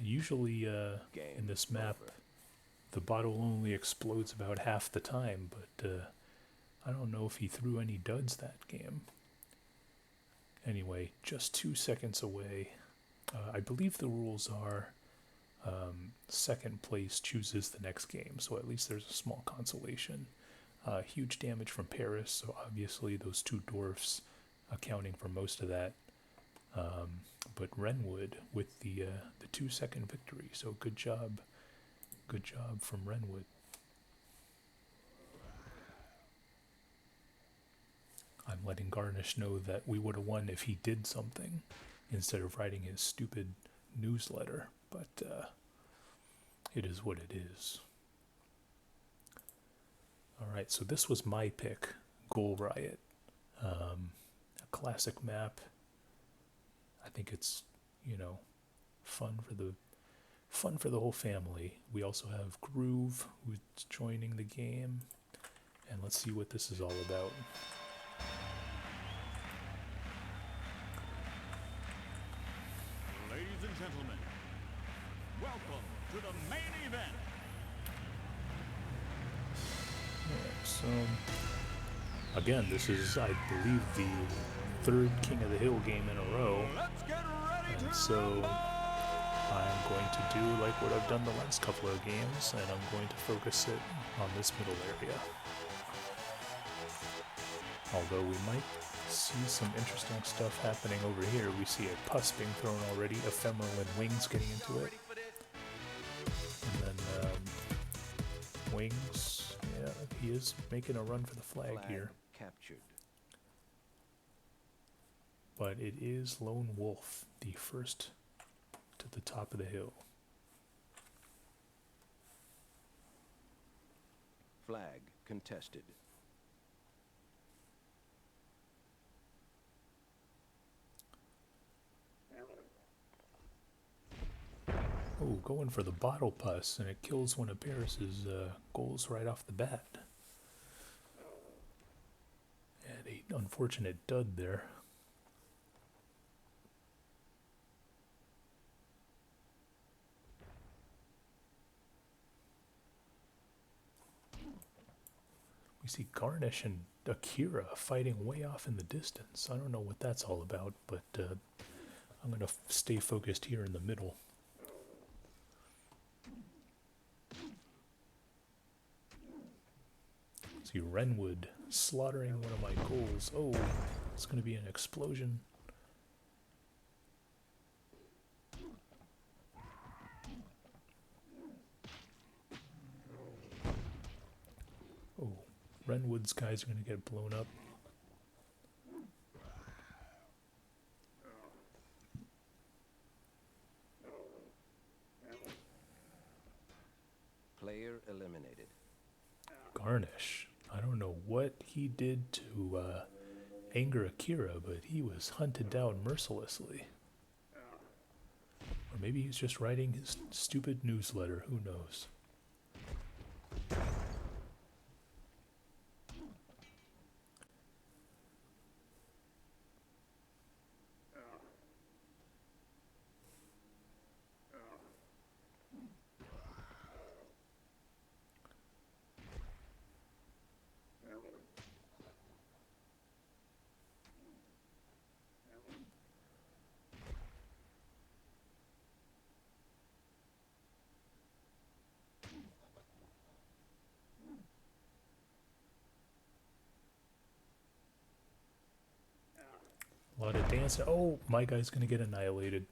usually in this map, the bottle only explodes about half the time, but I don't know if he threw any duds that game. Anyway, just 2 seconds away. I believe the rules are second place chooses the next game, so at least there's a small consolation. Huge damage from Paris, so obviously those 2 dwarfs accounting for most of that. But Renwood with the 2-second victory, so good job from Renwood. I'm letting Garnish know that we would have won if he did something instead of writing his stupid newsletter, but it is what it is. Alright, so this was my pick, Ghol Riot. A classic map. I think it's, you know, fun for the whole family. We also have Groove, who's joining the game, and let's see what this is all about. Ladies and gentlemen, welcome to the main event. Yeah, so again, this is, I believe, the 3rd King of the Hill game in a row. Let's get ready And to so rumble! I'm going to do like what I've done the last couple of games, and I'm going to focus it on this middle area. Although we might see some interesting stuff happening over here. We see a pus being thrown already, Ephemeral and Wings getting into it. And then Wings, yeah, he is making a run for the flag here. Captured. But it is Lone Wolf, the first to the top of the hill. Flag contested. Oh, going for the bottle pus, and it kills one of Paris's goals right off the bat. And an unfortunate dud there. We see Garnish and Akira fighting way off in the distance. I don't know what that's all about, but I'm going to stay focused here in the middle. See Renwood slaughtering one of my goals. Oh, it's going to be an explosion. Oh, Renwood's guys are going to get blown up. Player eliminated. Garnish. I don't know what he did to anger Akira, but he was hunted down mercilessly. Or maybe he's just writing his stupid newsletter. Who knows? A lot of dancing. Oh, my guy's gonna get annihilated.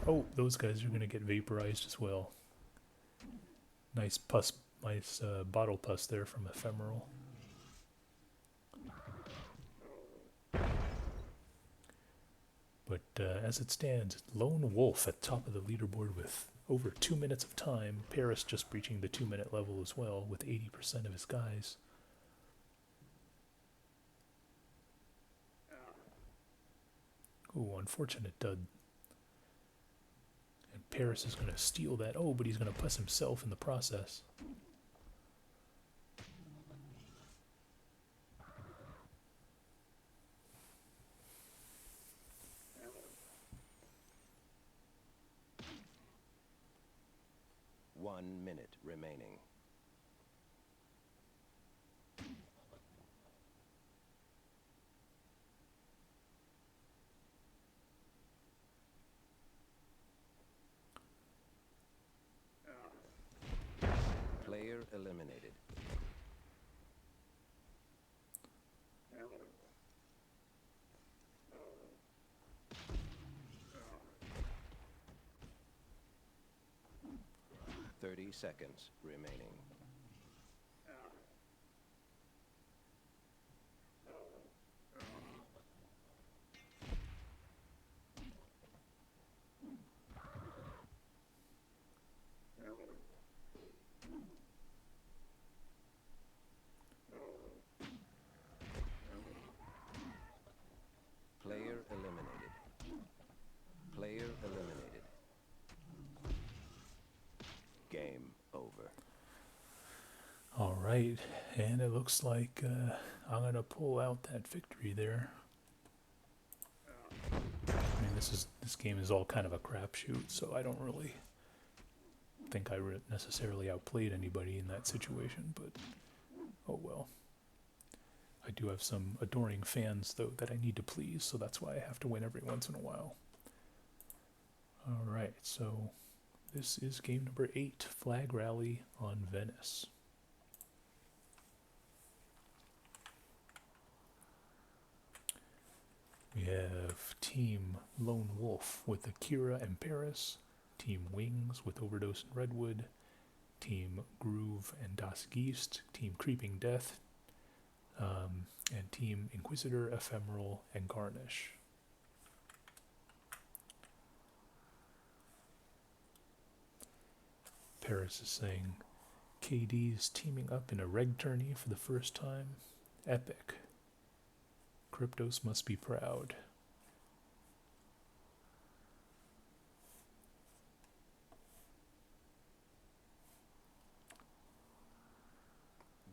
Oh, those guys are gonna get vaporized as well. Nice pus Nice bottle pus there from Ephemeral. But as it stands, Lone Wolf at top of the leaderboard with over 2 minutes of time. Paris just breaching the 2-minute level as well with 80% of his guys. Ooh, unfortunate dud. And Paris is going to steal that. Oh, but he's going to puss himself in the process. One minute remaining. Player eliminated. Thirty seconds remaining. Player eliminated. Player eliminated. Game over. All right, and it looks like I'm going to pull out that victory there. I mean, this game is all kind of a crapshoot, so I don't really think I necessarily outplayed anybody in that situation, but oh well. I do have some adoring fans, though, that I need to please, so that's why I have to win every once in a while. All right, so this is game number 8, Flag Rally on Venice. We have Team Lone Wolf with Akira and Paris, Team Wings with Overdose and Redwood, Team Groove and Das Geest, Team Creeping Death, and Team Inquisitor, Ephemeral, and Carnage. Paris is saying, KD's teaming up in a reg tourney for the first time. Epic. Cryptos must be proud.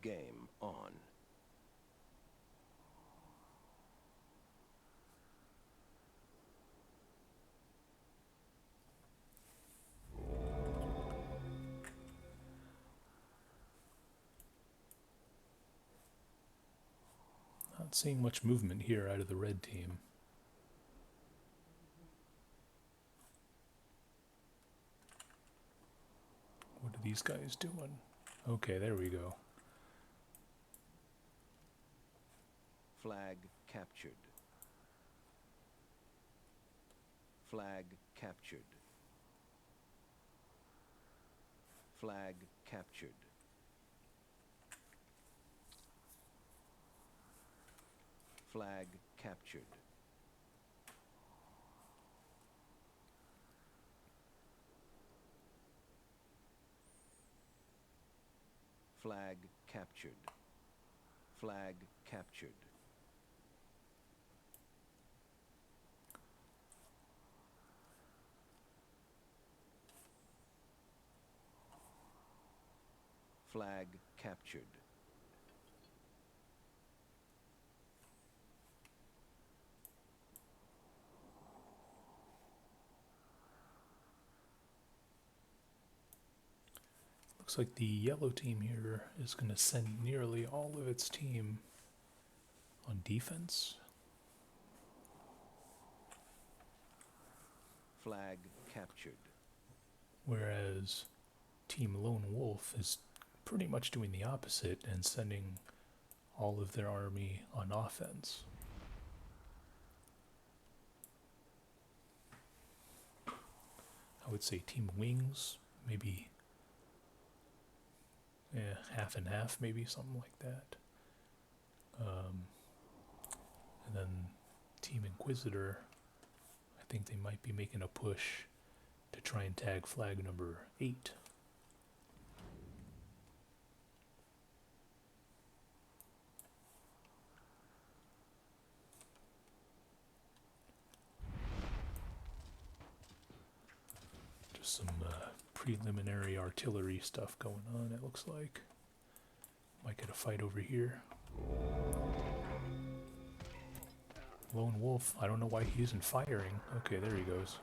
Game on. Not seeing much movement here out of the red team. What are these guys doing? Okay, there we go. Flag captured. Flag captured. Flag captured. Flag captured. Flag captured. Flag captured. Flag captured. Looks like the yellow team here is going to send nearly all of its team on defense. Flag captured. Whereas Team Lone Wolf is pretty much doing the opposite and sending all of their army on offense. I would say Team Wings maybe Yeah, half and half, maybe something like that. And then Team Inquisitor, I think they might be making a push to try and tag flag number 8. Just some preliminary artillery stuff going on, it looks like. Might get a fight over here. Lone Wolf, I don't know why he isn't firing. Okay, there he goes.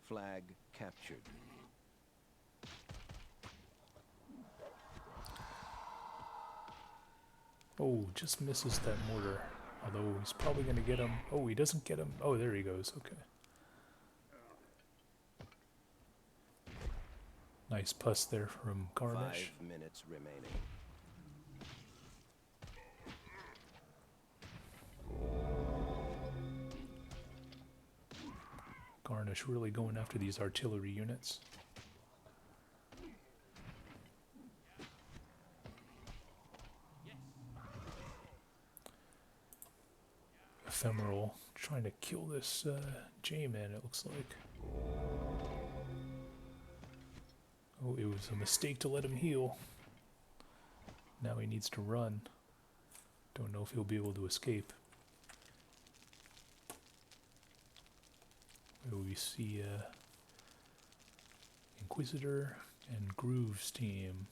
Flag captured. Oh, just misses that mortar. Although he's probably going to get him. Oh, he doesn't get him. Oh, there he goes. Okay. Nice puss there from Carnage. 5 minutes remaining. Garnish really going after these artillery units. Ephemeral trying to kill this J-Man, it looks like. Oh, it was a mistake to let him heal. Now he needs to run. Don't know if he'll be able to escape. We see Inquisitor and Groove's team.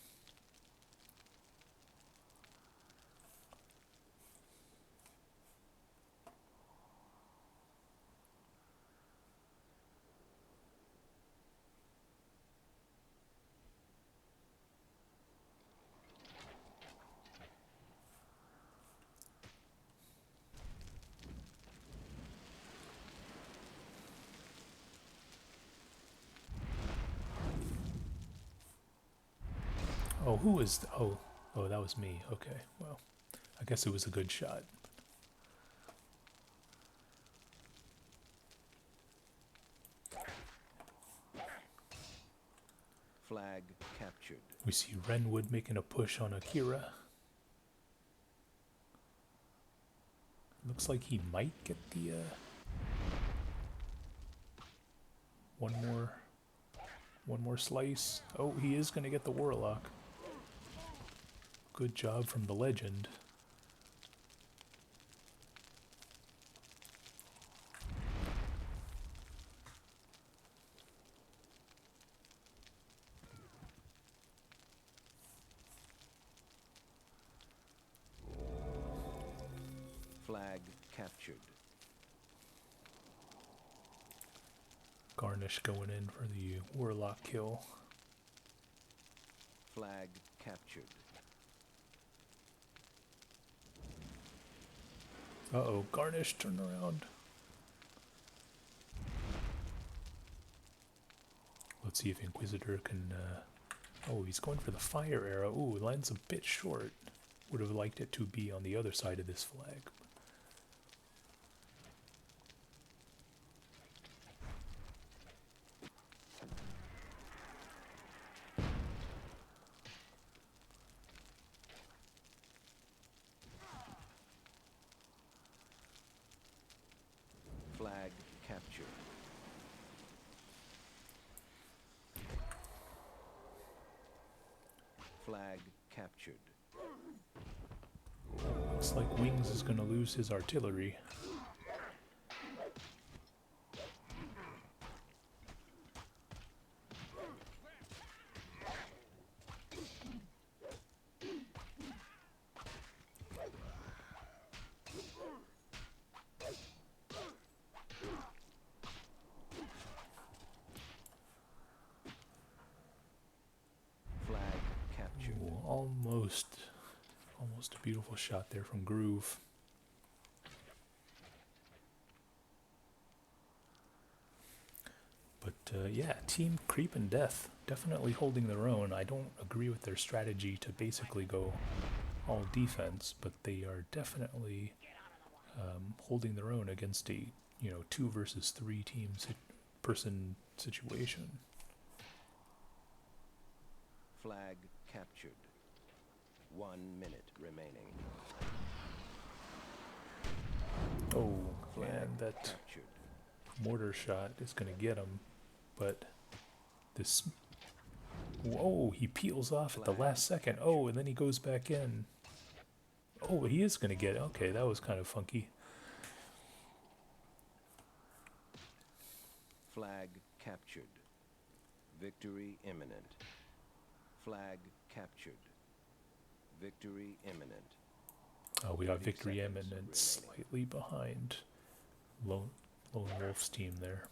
Oh, who is... Oh, that was me. Okay, well, I guess it was a good shot. Flag captured. We see Renwood making a push on Akira. Looks like he might get the... One more slice. Oh, he is going to get the Warlock. Good job from the Legend. Flag captured. Garnish going in for the Warlock kill. Flag captured. Uh-oh, Garnish, turn around. Let's see if Inquisitor can... Oh, he's going for the fire arrow. Ooh, it lands a bit short. Would have liked it to be on the other side of this flag. Flag captured. Flag captured. Looks like Wings is going to lose his artillery. Almost a beautiful shot there from Groove. But yeah, Team Creep and Death definitely holding their own. I don't agree with their strategy to basically go all defense, but they are definitely holding their own against a 2 versus 3 person situation. Flag captured. 1 minute remaining. Oh, Flag and that captured. mortar shot is going to get him, but this... Whoa, he peels off at the last second. Oh, and then he goes back in. Oh, he is going to get it. Okay, that was kind of funky. Flag captured. Victory imminent. Flag captured. Victory imminent. Oh, we got 30 victory seconds imminent, remaining. slightly behind Lone Wolf's team there.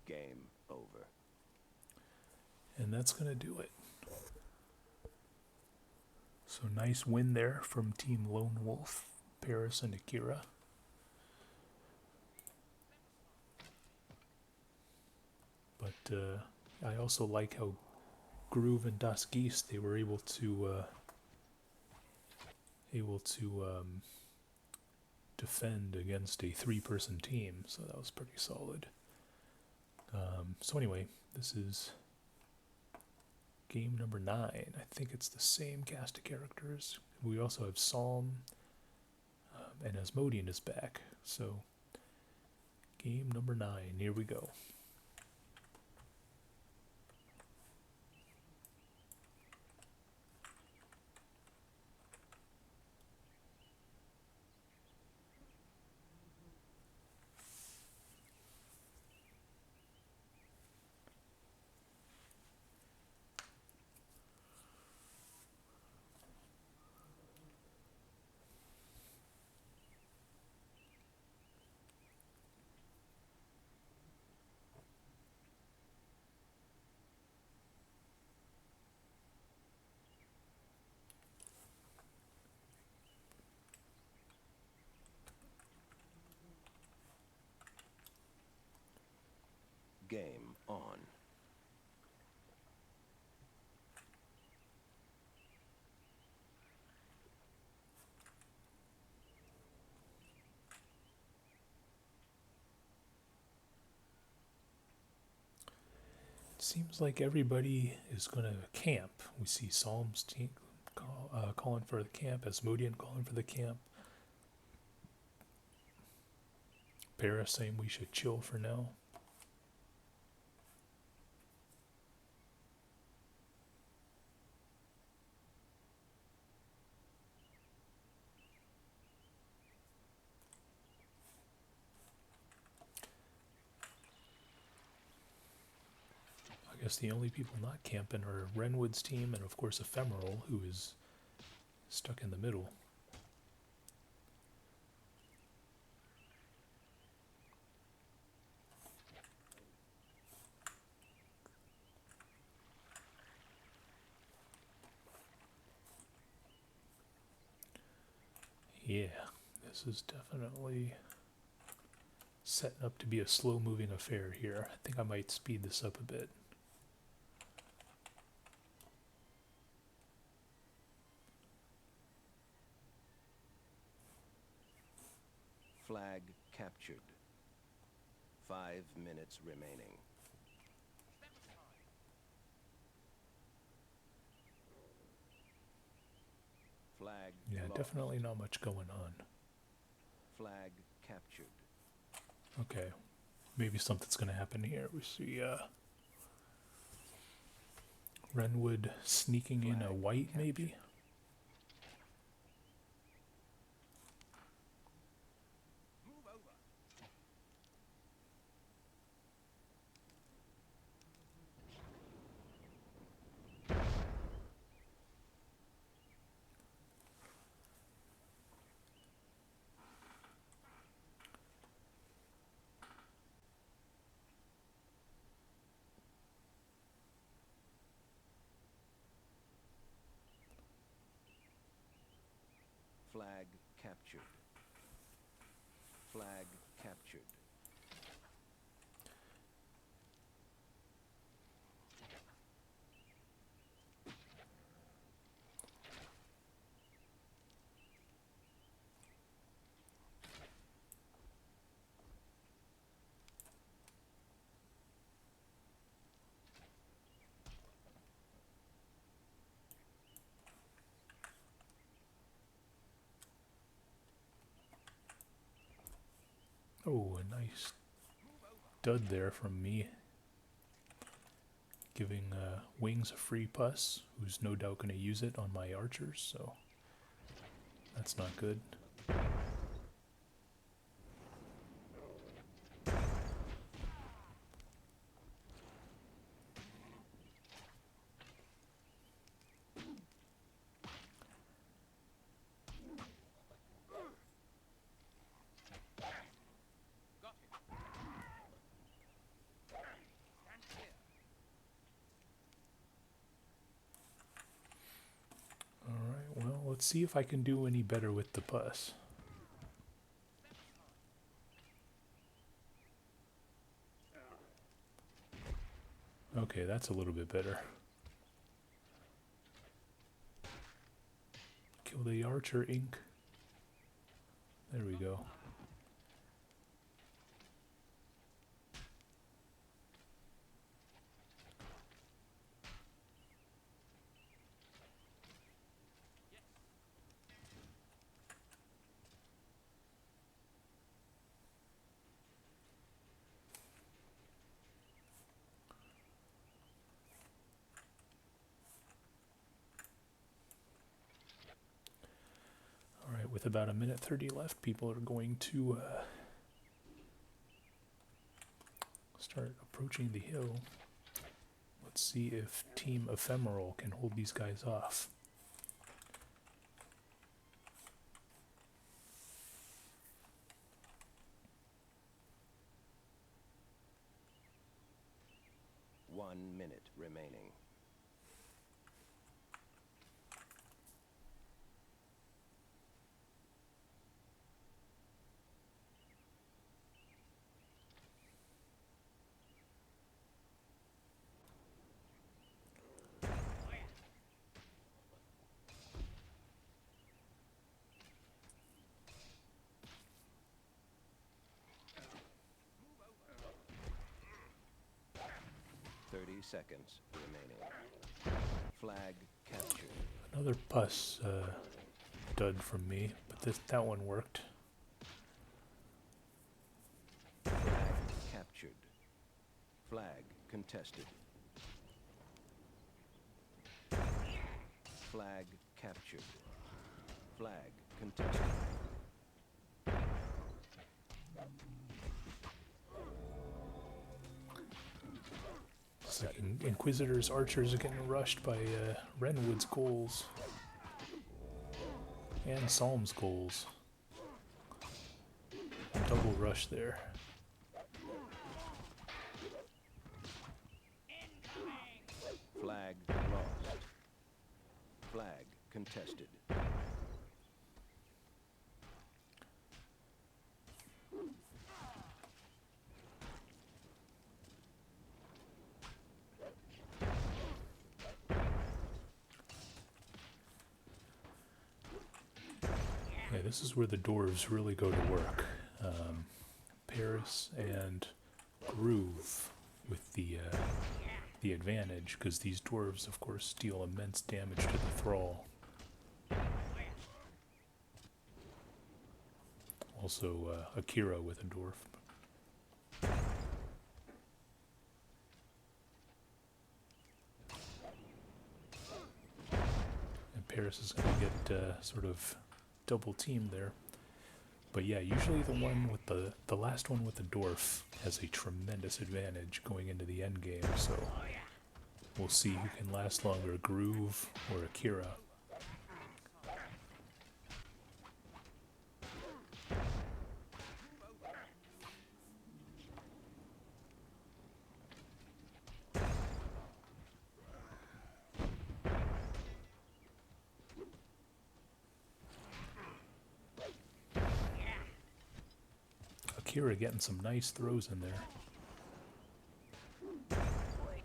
Game over. And that's going to do it. So nice win there from Team Lone Wolf, Paris and Akira. But I also like how Groove and Das Geese, they were able to defend against a 3-person team, so that was pretty solid. So anyway, this is game number 9. I think it's the same cast of characters. We also have Psalm, and Asmodean is back. So game number 9, here we go. Game on. Seems like everybody is going to camp. We see Psalm's team calling for the camp, Asmodean calling for the camp. Paris saying we should chill for now. I guess the only people not camping are Renwood's team and of course Ephemeral, who is stuck in the middle. Yeah, this is definitely setting up to be a slow-moving affair here. I think I might speed this up a bit. Flag captured. 5 minutes remaining. Flag Yeah, lost. definitely not much going on. Flag captured. Okay, maybe something's going to happen here. We see Renwood sneaking in a white, maybe? Flag captured. Flag captured. Oh, a nice dud there from me. Giving Wings a free puss, who's no doubt going to use it on my archers, so that's not good. Let's see if I can do any better with the puss. Okay, that's a little bit better. Kill the archer ink. There we go. With about a minute 30 left, people are going to start approaching the hill. Let's see if Team Ephemeral can hold these guys off. One minute remaining. Seconds remaining. Flag captured. Another puss dud from me, but that one worked. Flag captured. Flag contested. Flag captured. Flag contested. Inquisitor's archers are getting rushed by Renwood's Ghols and Psalm's Ghols. Double rush there. Flag lost. Flag contested. This is where the dwarves really go to work. Paris and Groove with the advantage, because these dwarves, of course, deal immense damage to the thrall. Also, Akira with a dwarf. And Paris is going to get sort of double team there. But yeah, usually the one with the last one with the dwarf has a tremendous advantage going into the end game, so we'll see who can last longer, Groove or Akira. Akira getting some nice throws in there.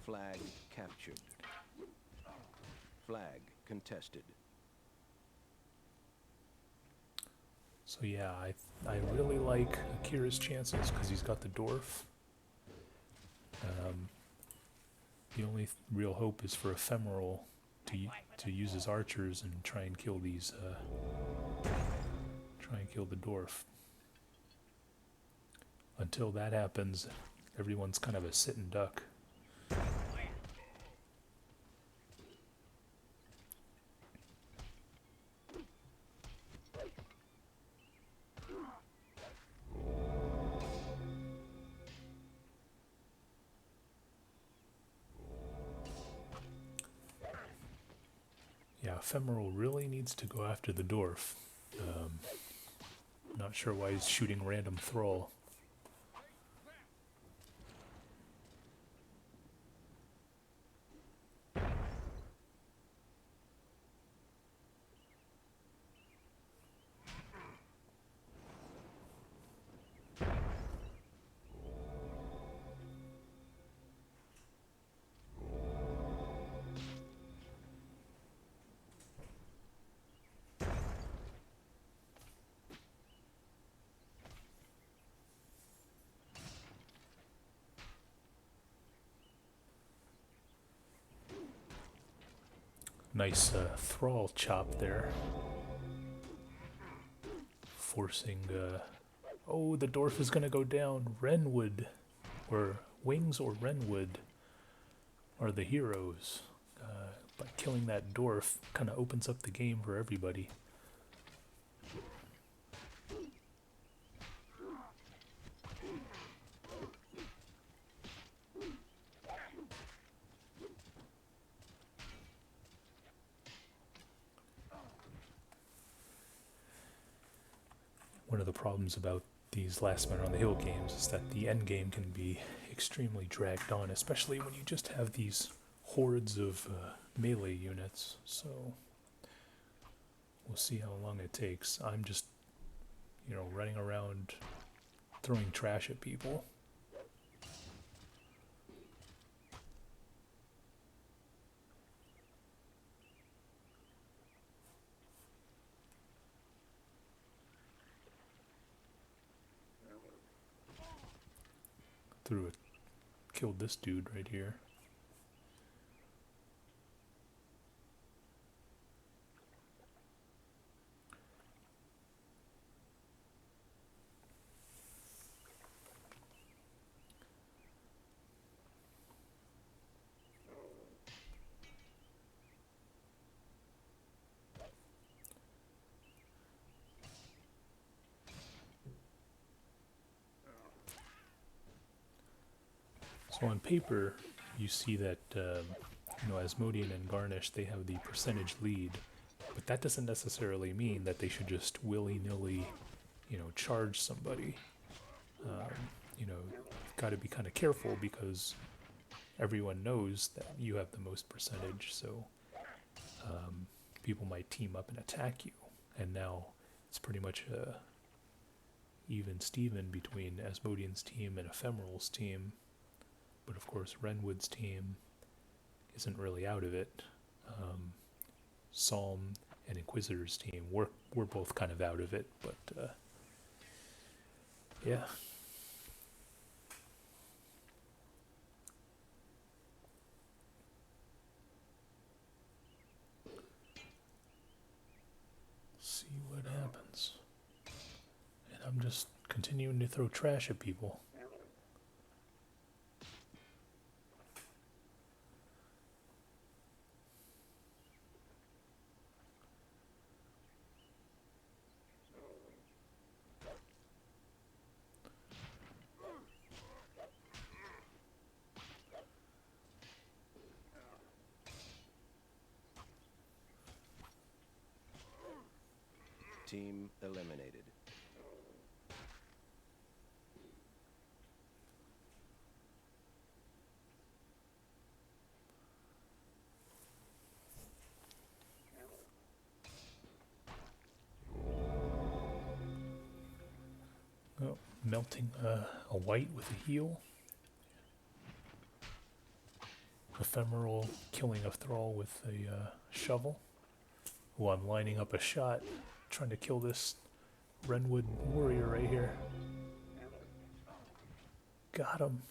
Flag captured. Flag contested. So yeah, I really like Akira's chances because he's got the dwarf. The only real hope is for Ephemeral to use his archers and try and kill these. Try and kill the dwarf. until that happens, everyone's kind of a sitting duck. Yeah, Ephemeral really needs to go after the dwarf. Not sure why he's shooting random thrall. Nice thrall chop there. Forcing... oh, the dwarf is gonna go down. Renwood, or Wings or Renwood are the heroes. By killing that dwarf, kind of opens up the game for everybody. One of the problems about these Last Man on the Hill games is that the end game can be extremely dragged on, especially when you just have these hordes of melee units. So we'll see how long it takes. I'm just, you know, running around throwing trash at people. Killed this dude right here. So on paper, you see that, you know, Asmodean and Garnish, they have the percentage lead, but that doesn't necessarily mean that they should just willy-nilly, you know, charge somebody. You know, you've got to be kind of careful because everyone knows that you have the most percentage, so people might team up and attack you, and now it's pretty much a even Steven between Asmodean's team and Ephemeral's team. But of course, Renwood's team isn't really out of it. Psalm and Inquisitor's team, we're both kind of out of it, but yeah. See what happens. And I'm just continuing to throw trash at people. Team eliminated. Oh, melting a white with a heal. Ephemeral killing a thrall with a shovel. Oh, I'm lining up a shot, trying to kill this Renwood warrior right here. Got him.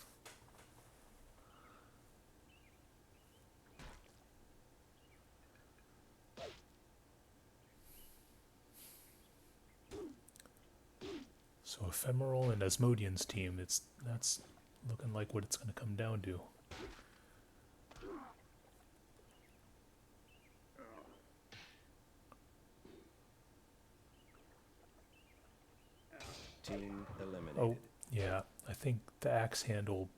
So Ephemeral and Asmodean's team, that's looking like what it's going to come down to. Team eliminated. Oh, yeah, I think the axe handle,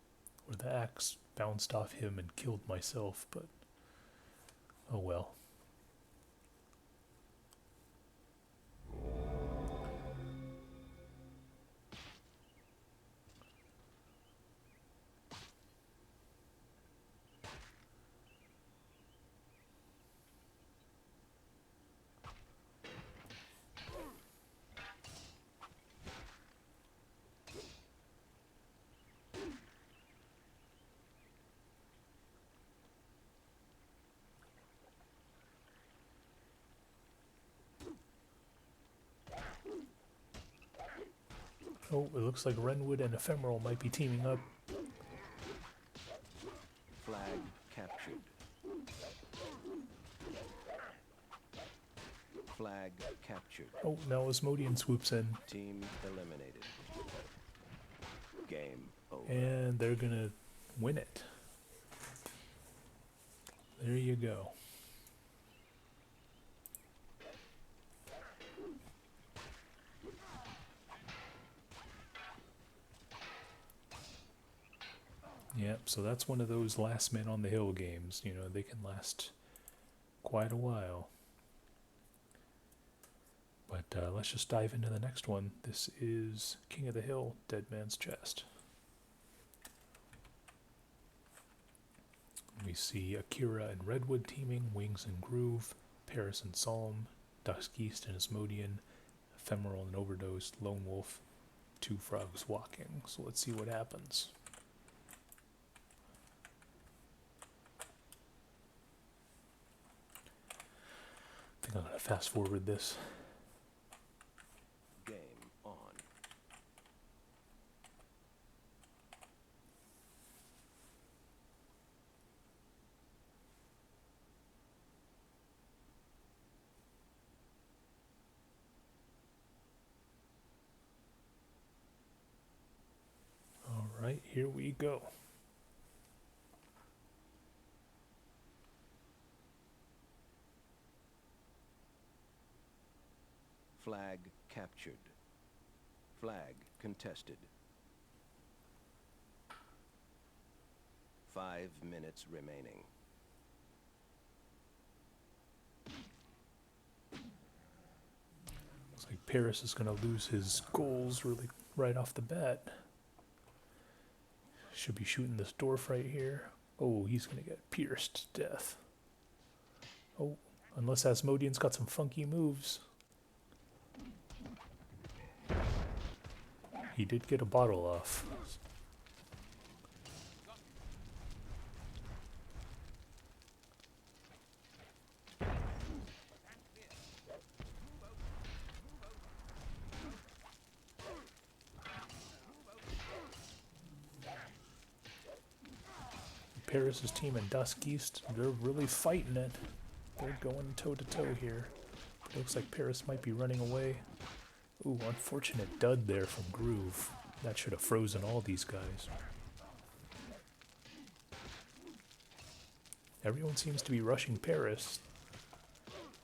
or the axe bounced off him and killed myself, but oh well. Oh, it looks like Renwood and Ephemeral might be teaming up. Flag captured. Flag captured. Oh, now Asmodean swoops in. Team eliminated. Game over. And they're gonna win it. There you go. Yep, so that's one of those last man on the hill games. You know, they can last quite a while. But let's just dive into the next one. This is King of the Hill, Dead Man's Chest. We see Akira and Redwood teaming, Wings and Groove, Paris and Psalm, Dusk East and Asmodean, Ephemeral and Overdosed, Lone Wolf, Two Frogs Walking. So let's see what happens. I think I'm going to fast forward this. Game on. All right, here we go. Flag captured. Flag contested. 5 minutes remaining. Looks like Paris is going to lose his goals really right off the bat. Should be shooting this dwarf right here. Oh, he's going to get pierced to death. Oh, unless Asmodean's got some funky moves. He did get a bottle off. Paris's team and Dusk East, they're really fighting it. They're going toe to toe here. Looks like Paris might be running away. Ooh, unfortunate dud there from Groove. That should have frozen all these guys. Everyone seems to be rushing Paris.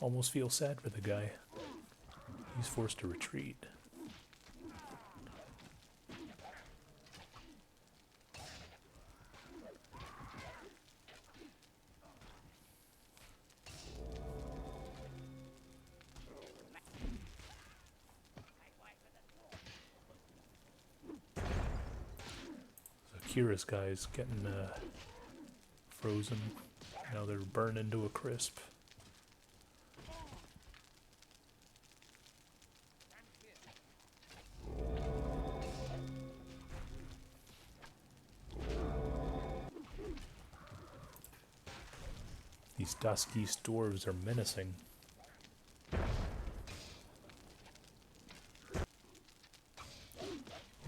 Almost feel sad for the guy. He's forced to retreat. Akira's guys getting frozen. Now they're burning to a crisp. These Dusk East dwarves are menacing.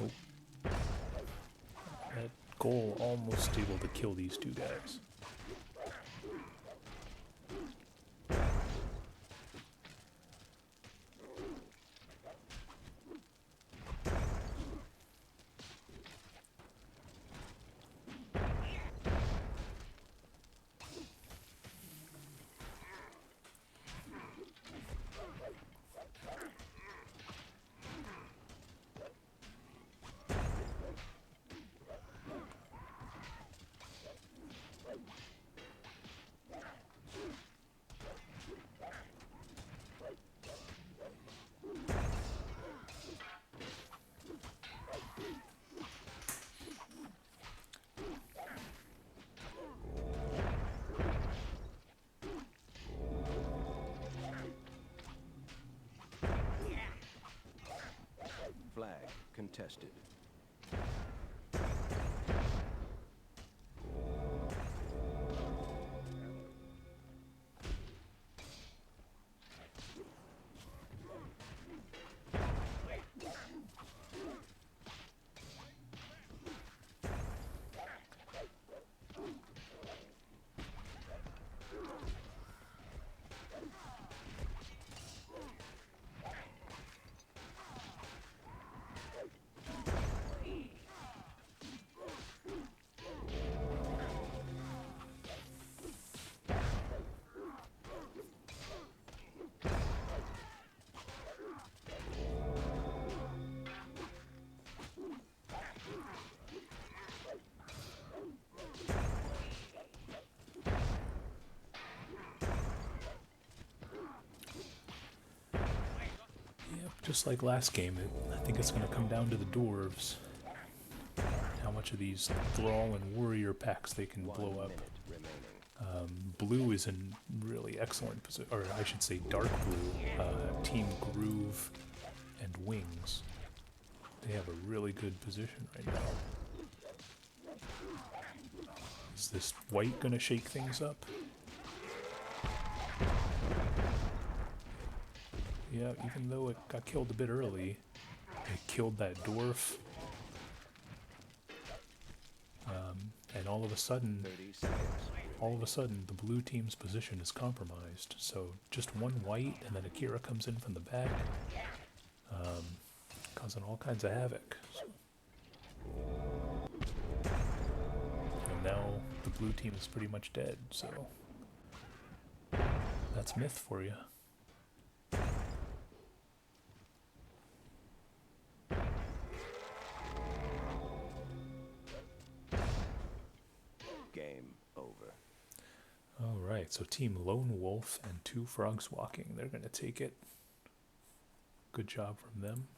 Oh. That Ghol almost able to kill these two guys. Flag contested. Just like last game, I think it's going to come down to the dwarves. How much of these Thrall and Warrior packs they can blow 1 up. minute remaining. Blue is in really excellent position, or I should say dark blue. Team Groove and Wings. They have a really good position right now. Is this white going to shake things up? Yeah, even though it got killed a bit early, it killed that dwarf. And all of a sudden, 30 seconds. the blue team's position is compromised. So just one white, and then Akira comes in from the back, causing all kinds of havoc. And now the blue team is pretty much dead, so that's myth for you. Game over. Alright, so Team Lone Wolf and 2 Frogs Walking. They're going to take it. Good job from them.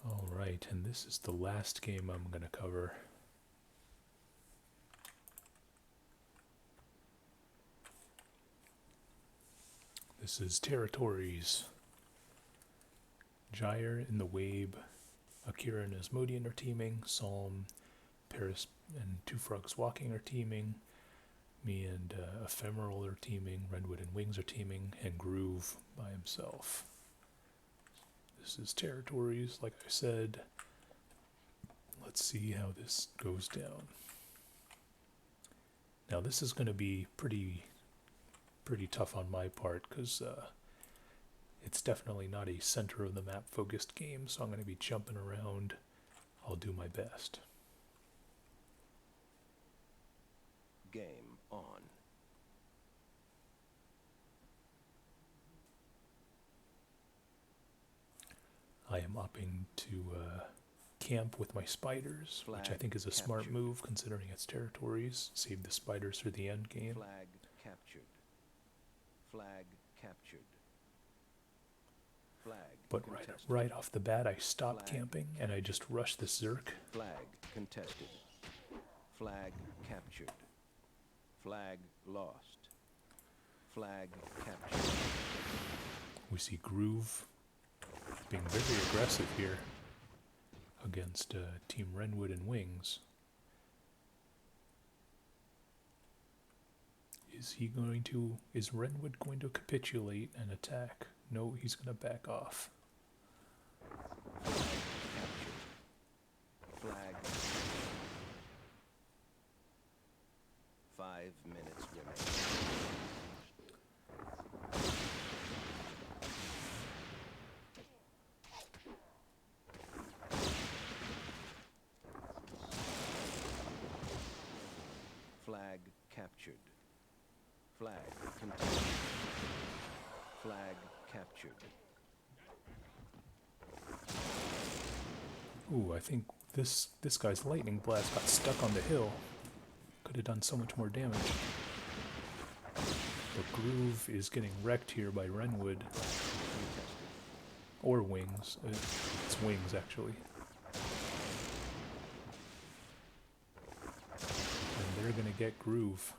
Alright, and this is the last game I'm going to cover. This is Territories. Gyre and the Wabe, Akira and Asmodean are teaming, Psalm, Paris and 2 Frogs Walking are teaming, me and Ephemeral are teaming, Redwood and Wings are teaming, and Groove by himself. This is Territories, like I said. Let's see how this goes down. Now this is going to be pretty tough on my part, because it's definitely not a center of the map focused game, so I'm going to be jumping around. I'll do my best. Game on. I am opting to camp with my spiders, which I think is a smart move considering it's Territories. Save the spiders for the end game. Flag captured. Flag captured. Flag But contested. right off the bat, I stopped Flag camping and I just rushed the Zerk. Flag contested. Flag captured. Flag lost. Flag captured. We see Groove being very aggressive here against Team Renwood and Wings. Is Renwood going to capitulate and attack? No, he's going to back off. Flag captured. Flag. 5 minutes remaining. Flag captured. Flag contested. Flag captured. Ooh, I think this guy's lightning blast got stuck on the hill. Could have done so much more damage. But Groove is getting wrecked here by Renwood. Or Wings. It's Wings, actually. gonna get groove.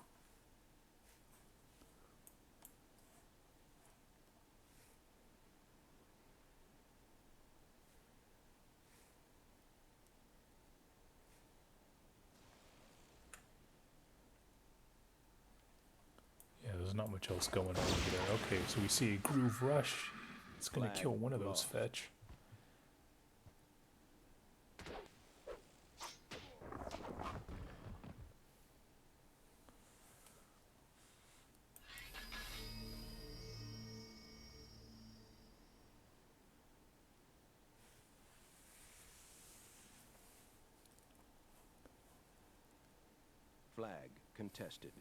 Yeah, there's not much else going on over there. Okay, so we see a groove rush. It's gonna Flag kill one of those lost. fetch. Flag contested.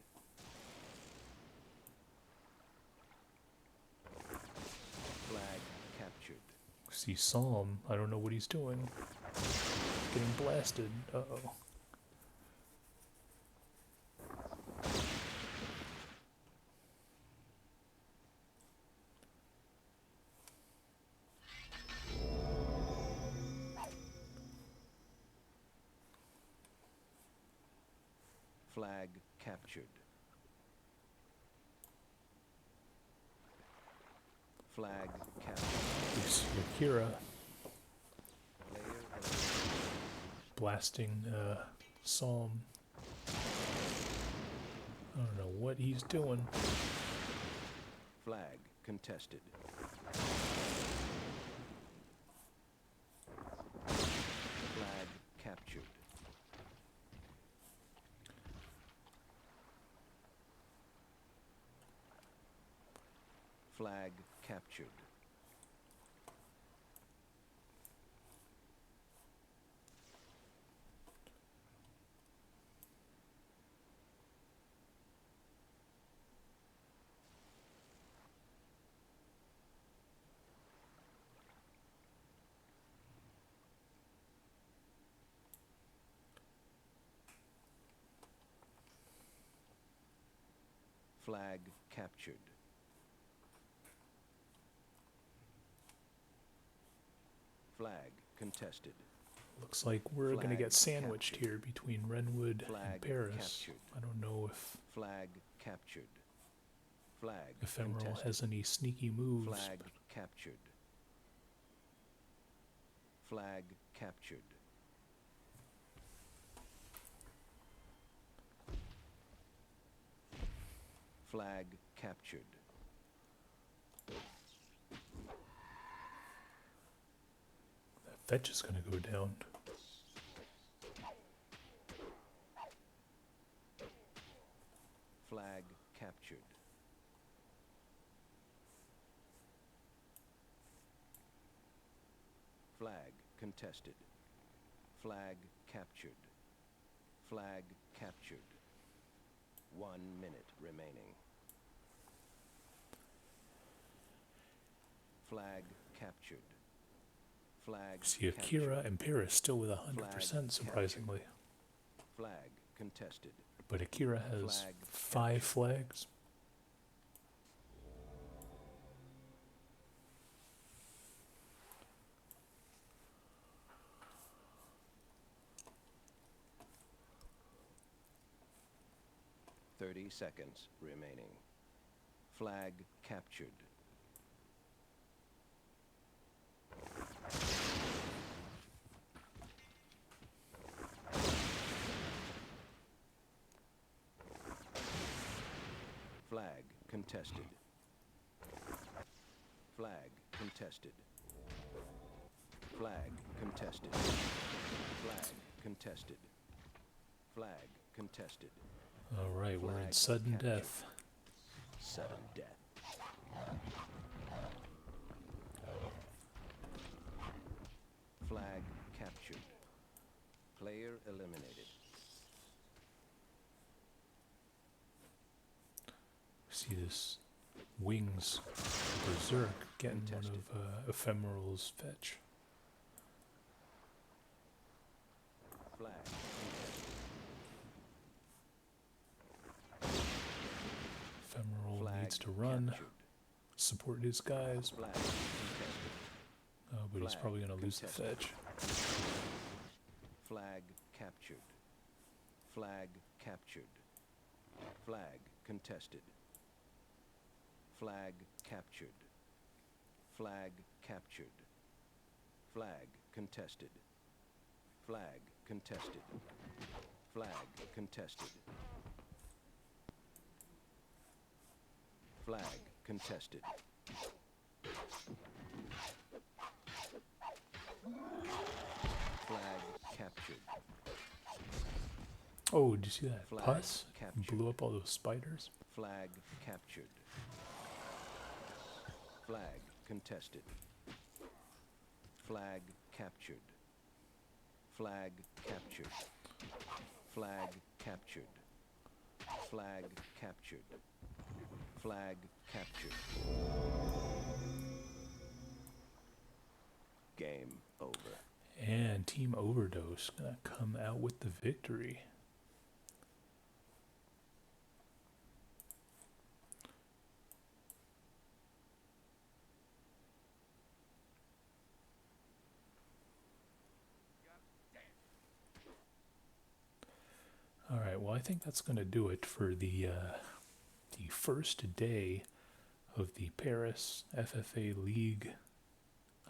Flag captured. See Psalm. I don't know what he's doing. He's getting blasted. Uh-oh. Flag captured. Flag captured. We see Akira Player blasting Psalm. I don't know what he's doing. Flag contested. Flag captured. Flag captured. Flag captured. Flag contested. Looks like we're going to Flag get sandwiched captured. here between Renwood and Flag Paris. captured. I don't know if Flag captured. Flag Ephemeral contested. has any sneaky moves. Flag but captured. Flag captured. Flag captured. that fetch is going to go down. Flag captured. Flag contested. Flag captured. Flag captured. 1 minute remaining. Flag captured. Flag See captured. Akira and Paris still with 100%, surprisingly. Flag contested. But Akira has Flag 5 flags. Seconds remaining. Flag captured. Flag contested. Flag contested. Flag contested. Flag contested. Flag contested. Alright, we're in Flag sudden captured. death. Sudden death. Flag captured. Player eliminated. See this Wings Berserk getting Contested. one of Ephemeral's fetch. Flag contested. Ephemeral Flag needs to run, captured. support his guys, Flag contested. but he's Flag probably going to lose the contested. fetch. Flag captured. Flag captured. Flag contested. Flag captured. Flag captured. Flag contested. Flag contested. Flag contested. Flag contested. Flag captured. Oh, did you see that Flag pus? captured. Blew up all those spiders. Flag captured. Flag contested. Flag captured. Flag captured. Flag captured. Flag captured. Flag captured. Game over. And Team Overdose gonna come out with the victory. All right, well, I think that's going to do it for the first day of the Paris FFA League.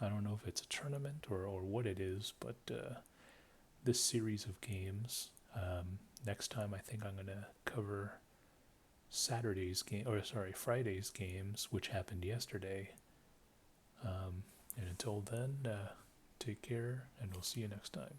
I don't know if it's a tournament or what it is, but this series of games. Next time, I think I'm going to cover Friday's games, which happened yesterday. And until then, take care, and we'll see you next time.